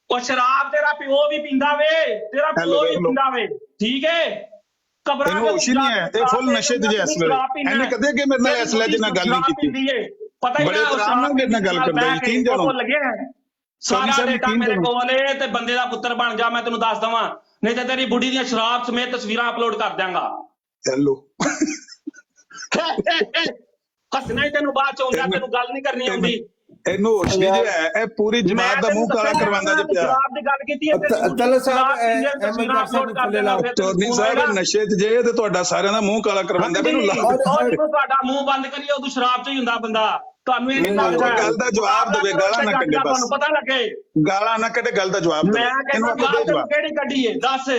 [SPEAKER 2] ਉਹ ਸ਼ਰਾਬ ਤੇਰਾ ਪਿਓ ਵੀ ਪੀਂਦਾ ਵੇ, ਤੇਰਾ ਪਿਓ ਵੀ ਪੀਂਦਾ ਵੇ, ਠੀਕ ਹੈ? ਕਬਰਾਂ
[SPEAKER 6] ਇਹਨੂੰ ਹੋਸ਼ ਹੀ ਨਹੀਂ ਆਇਆ, ਇਹ ਫੁੱਲ ਨਸ਼ੇ ਤੇ ਜੇ ਇਸ ਵੇਲੇ। ਇਹਨੇ ਕਦੇ ਅੱਗੇ ਮੇਰੇ ਨਾਲ ਇਸ ਲਹਿਜੇ ਨਾਲ ਗੱਲ ਨਹੀਂ ਕੀਤੀ।
[SPEAKER 2] ਪਤਾ ਹੀ
[SPEAKER 6] ਬੜੇ ਆਰਾਮ ਨਾਲ ਮੇਰੇ ਨਾਲ ਗੱਲ ਕਰਦਾ, ਯਕੀਨ ਜਾਣੋ।
[SPEAKER 2] ਸਾਰਾ ਡੇਟਾ ਮੇਰੇ ਕੋਲ ਹੈ ਤੇ ਬੰਦੇ ਦਾ ਪੁੱਤਰ ਬਣ ਜਾ, ਮੈਂ ਤੈਨੂੰ ਦੱਸ ਦਵਾਂ, ਨਹੀਂ ਤੇ ਤੇਰੀ ਬੁੱਢੀ ਦੀਆਂ ਸ਼ਰਾਬ ਸਮੇਤ ਤਸਵੀਰਾਂ ਅਪਲੋਡ ਕਰ ਦਿਆਂਗਾ।
[SPEAKER 6] ਚਲੋ
[SPEAKER 2] ਹੱਸਣਾ ਹੀ ਤੈਨੂੰ ਬਾਅਦ ਚ ਆਉਂਦਾ, ਤੈਨੂੰ ਗੱਲ ਨਹੀਂ ਕਰਨੀ ਆਉਂਦੀ।
[SPEAKER 6] ਇਹਨੂੰ ਹੋਸ਼ ਵੀ ਜੇ ਹੈ, ਇਹ ਪੂਰੀ ਜਮਾਤ ਦਾ ਮੂੰਹ ਕਾਲਾ ਕਰਵਾਉਂਦਾ ਜੇ ਪਿਆ।
[SPEAKER 2] ਸ਼ਰਾਬ ਦੀ ਗੱਲ ਕੀਤੀ ਹੈ
[SPEAKER 7] ਤਲ ਸਾਹਿਬ, ਅਹਿਮਦ ਸਾਹਿਬ ਥੱਲੇ ਲਾਓ।
[SPEAKER 6] ਟੋਨੀ ਸਾਹਿਬ ਨਸ਼ੇ 'ਚ ਜੇ ਤੇ ਤੁਹਾਡਾ ਸਾਰਿਆਂ ਦਾ ਮੂੰਹ ਕਾਲਾ ਕਰਵਾਉਂਦਾ। ਮੈਨੂੰ
[SPEAKER 2] ਤੁਹਾਡਾ ਮੂੰਹ ਬੰਦ ਕਰੀਏ, ਉਦੋਂ ਸ਼ਰਾਬ 'ਚ ਹੀ ਹੁੰਦਾ ਬੰਦਾ। ਤੁਹਾਨੂੰ ਇਹ
[SPEAKER 6] ਗੱਲ ਦਾ ਜਵਾਬ ਦੇਵੇ, ਗਾਲਾਂ ਨਾ ਕੱਢੇ, ਬਸ
[SPEAKER 2] ਤੁਹਾਨੂੰ ਪਤਾ ਲੱਗੇ,
[SPEAKER 6] ਗਾਲਾਂ ਨਾ ਕੱਢੇ, ਗੱਲ ਦਾ ਜਵਾਬ ਦੇ।
[SPEAKER 2] ਮੈਂ ਕਹਿੰਦਾ ਕਿਹੜੀ ਕੱਢੀ ਹੈ ਦੱਸ।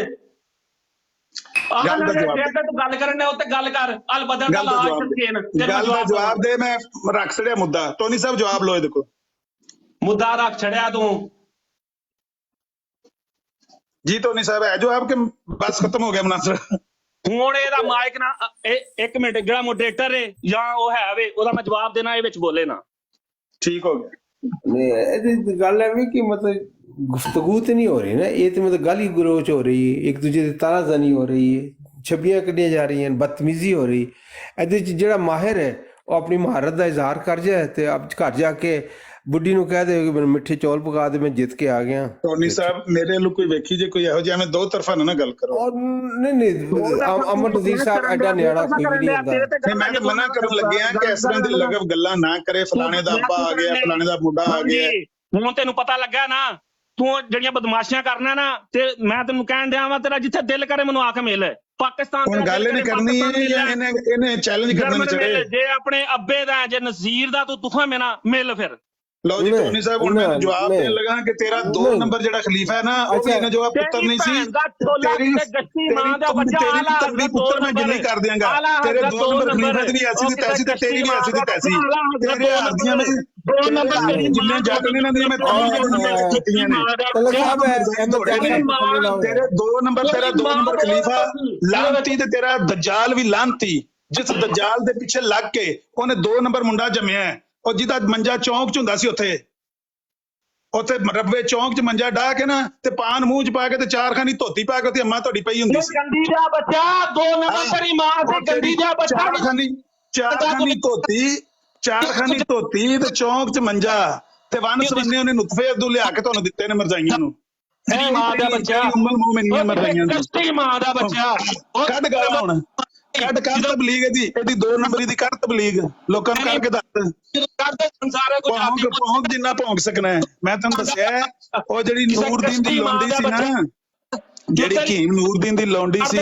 [SPEAKER 6] ਗੱਲ ਦਾ ਜਵਾਬ
[SPEAKER 2] ਜੇ ਤੂੰ ਗੱਲ ਕਰਨ ਦੇ ਉੱਤੇ ਗੱਲ ਕਰ, ਅਲ ਬਦਲ ਦਾ ਲਾਜ ਸਕੇਨ,
[SPEAKER 6] ਗੱਲ ਦਾ ਜਵਾਬ ਦੇ। ਮੈਂ ਰੱਖ ਛੜਿਆ ਮੁੱਦਾ। ਟੋਨੀ ਸਾਹਿਬ ਜਵਾਬ ਲਓ, ਦੇਖੋ
[SPEAKER 2] ਮੁੱਦਾ ਰੱਖ ਛੜਿਆ ਤੂੰ
[SPEAKER 6] ਜੀ। ਟੋਨੀ ਸਾਹਿਬ ਹੈ ਜਵਾਬ ਕਿ ਬਸ ਖਤਮ ਹੋ ਗਿਆ ਮਨਾਸਰ?
[SPEAKER 2] ਹੁਣ ਇਹਦਾ ਮਾਈਕ ਨਾ, ਇੱਕ ਮਿੰਟ, ਜਿਹੜਾ ਮੋਡਰੇਟਰ ਹੈ ਜਾਂ ਉਹ ਹੈ ਵੇ, ਉਹਦਾ ਮੈਂ ਜਵਾਬ ਦੇਣਾ, ਇਹ ਵਿੱਚ ਬੋਲੇ ਨਾ।
[SPEAKER 6] ਠੀਕ ਹੋ ਗਿਆ।
[SPEAKER 7] ਨਹੀਂ ਇਹਦੀ ਗੱਲ ਐਵੇਂ ਕਿ ਮਤਲਬ ਗੁਫ਼ਤਗੂ ਤੇ ਨਹੀਂ ਹੋ ਰਹੀ ਨਾ, ਇਹ ਤੇ ਮਤਲਬ ਗਾਲੀ ਗਲੋਚ ਹੋ ਰਹੀ ਹੈ, ਇੱਕ ਦੂਜੇ ਦੀ ਤਾਨਾਜ਼ਾਨੀ ਹੋ ਰਹੀ ਹੈ, ਛੱਬੀਆਂ ਕੱਢੀਆਂ ਜਾ ਰਹੀਆਂ, ਬਦਤਮੀਜ਼ੀ ਹੋ ਰਹੀ। ਇਹਦੇ 'ਚ ਜਿਹੜਾ ਮਾਹਿਰ ਹੈ ਉਹ ਆਪਣੀ ਮਹਾਰਤ ਦਾ ਇਜ਼ਹਾਰ ਕਰ ਜਾਏ ਤੇ ਆਪ ਘਰ ਜਾ ਕੇ ਬੁੱਢੀ ਨੂੰ ਕਹਿ ਦੇ ਕਿ ਮੈਨੂੰ ਮਿੱਠੇ ਚੌਲ ਪਕਾ ਦੇ, ਮੈਂ ਜਿੱਤ ਕੇ ਆ ਗਿਆ।
[SPEAKER 6] ਟੋਨੀ ਸਾਹਿਬ ਮੇਰੇ ਵੱਲੋਂ ਕੋਈ ਵੇਖੀ ਜੇ ਕੋਈ ਇਹੋ ਜਿਹਾ, ਮੈਂ ਦੋ ਤਰਫਾ ਨਾ ਗੱਲ ਕਰੋ।
[SPEAKER 7] ਔਰ ਨਹੀਂ ਅਮਰ ਨਜ਼ੀਰ ਸਾਹਿਬ ਐਡਾ ਨਿਆਣਾ ਕੋਈ ਵੀ ਨਹੀਂ ਹੁੰਦਾ।
[SPEAKER 6] ਨਹੀਂ, ਮੈਂ ਤਾਂ ਮਨਾ ਕਰਨ ਲੱਗਿਆ ਕਿ ਇਸ ਤਰ੍ਹਾਂ ਦੀ ਲਗਵ ਗੱਲਾਂ ਨਾ ਕਰੇ, ਫਲਾਣੇ ਦਾ ਅੱਬਾ ਆ ਗਿਆ, ਫਲਾਣੇ ਦਾ ਮੁੰਡਾ ਆ ਗਿਆ।
[SPEAKER 2] ਹੁਣ ਤੈਨੂੰ ਪਤਾ ਲੱਗਾ ਨਾ, ਤੂੰ ਜਿਹੜੀਆਂ ਬਦਮਾਸ਼ੀਆਂ ਕਰਨਾ ਨਾ, ਤੇ ਮੈਂ ਤੈਨੂੰ ਕਹਿਣ ਡਿਆ ਵਾ, ਤੇਰਾ ਜਿੱਥੇ ਦਿਲ ਕਰੇ ਮੈਨੂੰ ਆ ਕੇ ਮਿਲ। ਪਾਕਿਸਤਾਨ
[SPEAKER 6] ਹੁਣ ਗੱਲ ਇਹਨੇ ਕਰਨੀ ਹੈ ਜਾਂ ਇਹਨੇ ਚੈਲੰਜ ਕਰਨਾ ਚਾਹੇ?
[SPEAKER 2] ਜੇ ਆਪਣੇ ਅੱਬੇ ਦਾ, ਜੇ ਨਜ਼ੀਰ ਦਾ ਤੂੰ ਤੁਫਮ ਹੈ ਨਾ, ਮਿਲ ਫਿਰ।
[SPEAKER 6] ਲਓ ਜੀ ਟੋਨੀ ਸਾਹਿਬ, ਹੁਣ ਮੈਂ ਜਵਾਬ ਦੇਣ ਲੱਗਾ ਕਿ ਤੇਰਾ 2 ਨੰਬਰ ਜਿਹੜਾ ਖਲੀਫਾ ਹੈ ਨਾ, ਉਹ ਵੀ ਇਹਨਾਂ ਜੋ ਪੁੱਤਰ ਨਹੀਂ ਸੀ, ਤੇਰੀ ਪੁੱਤਰ ਮੈਂ ਗਿੱਲੀ ਕਰ ਦਿਆਂਗਾ। ਤੇਰੇ 2 ਨੰਬਰ ਖਲੀਫੇ ਦੀ ਵੀ ਐਸੀ ਦੀ ਤੈਸੀ ਤੇ ਤੇਰੀ ਵੀ ਐਸੀ ਦੀ ਤੈਸੀ। ਤੇਰੇ ਹਰਦੀਆਂ ਨੇ ਜਿੰਨੇ ਜੱਟ ਨੇ ਇਹਨਾਂ ਦੀਆਂ ਮੈਂ ਕੀਤੀਆਂ ਨੇ। ਤੇਰੇ 2 ਨੰਬਰ, ਤੇਰਾ 2 ਨੰਬਰ ਖਲੀਫਾ ਲਾਂਤੀ ਤੇ ਤੇਰਾ ਦਜਾਲ ਵੀ ਲਾਂਤੀ, ਜਿਸ ਦਜਾਲ ਦੇ ਪਿੱਛੇ ਲੱਗ ਕੇ ਉਹਨੇ 2 ਨੰਬਰ ਮੁੰਡਾ ਜੰਮਿਆ, ਉਹ ਜਿਹਦਾ ਮੰਜਾ ਚੌਂਕ ਚ ਹੁੰਦਾ ਸੀ, ਉੱਥੇ ਰੱਬੇ ਚੌਂਕ ਚ ਮੰਜਾ ਡਾਹ ਕੇ ਨਾ ਤੇ ਪਾਨ ਮੂੰਹ ਚ ਪਾ ਕੇ ਤੇ 4 ਖਾਨੀ ਧੋਤੀ ਪਾ ਕੇ ਤੇ ਅੰਮਾ ਤੁਹਾਡੀ ਪਈ ਹੁੰਦੀ ਸੀ।
[SPEAKER 2] ਗੰਦੀ ਦਾ ਬੱਚਾ 2 ਨੰਬਰ ਤੇਰੀ ਮਾਂ ਸੀ, ਗੰਦੀ ਦਾ ਬੱਚਾ।
[SPEAKER 6] 4 ਖਾਨੀ ਧੋਤੀ ਤੇ ਚੌਂਕ ਚ ਮੰਜਾ ਤੇ ਵਨ ਸਵੰਨੇ ਉਹਨੇ ਨੁਤਫੇ ਅਬਦੂ ਲਿਆ ਕੇ ਤੁਹਾਨੂੰ ਦਿੱਤੇ ਨੇ ਮਰਜ਼ਾਈਆਂ ਨੂੰ।
[SPEAKER 2] ਤੇਰੀ ਮਾਂ ਦਾ ਬੱਚਾ,
[SPEAKER 6] ਉਮਰ ਮੂਮਿਨੀਆਂ ਮਰਜ਼ਾਈਆਂ ਦੀ।
[SPEAKER 2] ਤੇਰੀ ਮਾਂ ਦਾ ਬੱਚਾ।
[SPEAKER 6] ਕੱਢ ਗਾਲਾਂ ਹੁਣ, ਕੱਢ ਤਬਲੀਗ ਇਹਦੀ 2 ਨੰਬਰੀ ਦੀ ਕੱਢ ਤਬਲੀਗ, ਲੋਕਾਂ ਨੂੰ ਕਰਕੇ ਦੱਸ। ਭੌਂਕ ਜਿੰਨਾ ਭੌਂਕ ਸਕਣਾ ਹੈ। ਮੈਂ ਤੁਹਾਨੂੰ ਦੱਸਿਆ ਉਹ ਜਿਹੜੀ ਨੂਰਦੀਨ ਦੀ ਲੌਂਡੀ ਸੀ ਨਾ, ਜਿਹੜੀ ਹਕੀਮ ਨੂਰਦੀਨ ਦੀ ਲੌਂਡੀ ਸੀ,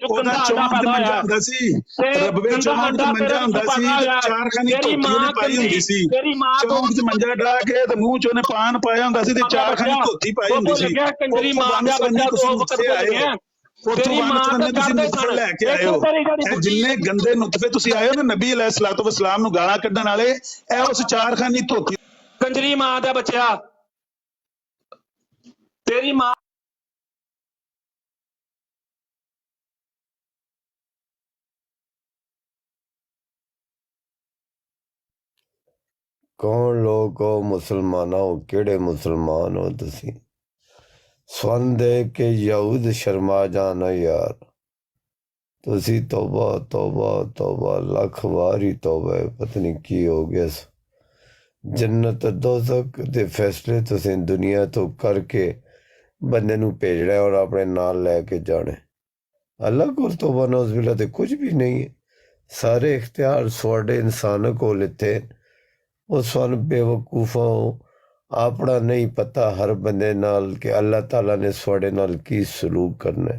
[SPEAKER 6] ਉਹਦਾ ਚੌਂਕ ਚ ਮੰਜਾ ਹੁੰਦਾ ਸੀ, ਰਬਵੇ ਚੌਂਕ ਚ ਮੰਜਾ ਹੁੰਦਾ ਸੀ, 4 ਖਾਨੀ ਧੋਤੀ ਉਹਨੇ ਪਾਈ ਹੁੰਦੀ ਸੀ, ਚੌਂਕ ਚ ਮੰਜਾ ਡਾਹ ਕੇ ਤੇ ਮੂੰਹ ਚ ਉਹਨੇ ਪਾਨ ਪਾਇਆ ਹੁੰਦਾ ਸੀ ਤੇ 4 ਖਾਨੀ ਧੋਤੀ ਪਾਈ ਹੁੰਦੀ ਸੀ।
[SPEAKER 2] ਤੇਰੀ ਮਾਂ ਦਾ ਬੱਚਾ 2 ਵਕਤ ਭੁੱਲ ਗਿਆ।
[SPEAKER 6] ਉੱਥੋਂ ਤੁਸੀਂ ਨੁਤਫੇ ਲੈ ਕੇ ਆਏ ਹੋ। ਇਹ ਜਿੰਨੇ ਗੰਦੇ ਨੁਤਫੇ ਤੁਸੀਂ ਆਏ ਹੋ ਨਾ ਨਬੀ ਅਲੈਹਿਸਸਲਾਤੁ ਵਸਲਾਮ ਨੂੰ ਗਾਲਾਂ ਕੱਢਣ ਵਾਲੇ, ਇਹ ਉਸ 4 ਖਾਨੀ ਧੋਤੀ
[SPEAKER 2] ਕੰਜਰੀ ਮਾਂ ਦਾ ਬੱਚਾ। ਤੇਰੀ ਮਾਂ
[SPEAKER 3] ਕੌਣ ਲੋਕ ਹੋ ਮੁਸਲਮਾਨੋ, ਕਿਹੜੇ ਮੁਸਲਮਾਨ ਹੋ ਤੁਸੀਂ? ਸਵਰਨ ਦੇਖ ਕੇ ਯਹੂਦ ਸ਼ਰਮਾ ਜਾਣਾ ਯਾਰ। ਤੁਸੀਂ ਤੋਬਾ ਤੋਬਾ ਤੋਬਾ, ਲੱਖ ਵਾਰ ਹੀ ਤੋਬਾ ਹੈ। ਪਤਾ ਨਹੀਂ ਕੀ ਹੋ ਗਿਆ। ਜੰਨਤ ਦੋਜ਼ਖ ਦੇ ਫੈਸਲੇ ਤੁਸੀਂ ਦੁਨੀਆ ਤੋਂ ਕਰਕੇ ਬੰਦੇ ਨੂੰ ਭੇਜਣਾ ਔਰ ਆਪਣੇ ਨਾਲ ਲੈ ਕੇ ਜਾਣਾ। ਅੱਲਾਹ ਕੋਲ ਤੋਬਾ ਨੌਜ਼ ਬਿਲਾ ਤੇ ਕੁਝ ਵੀ ਨਹੀਂ ਹੈ। ਸਾਰੇ ਇਖਤਿਆਰ ਤੁਹਾਡੇ ਇਨਸਾਨ ਕੋਲ ਇੱਥੇ। ਉਹ ਸਾਨੂੰ ਬੇਵਕੂਫਾਂ ਹੋ, ਆਪਣਾ ਨਹੀਂ ਪਤਾ ਹਰ ਬੰਦੇ ਨਾਲ ਕਿ ਅੱਲਾਹ ਤਾਲਾ ਨੇ ਤੁਹਾਡੇ ਨਾਲ ਕੀ ਸਲੂਕ ਕਰਨਾ ਹੈ।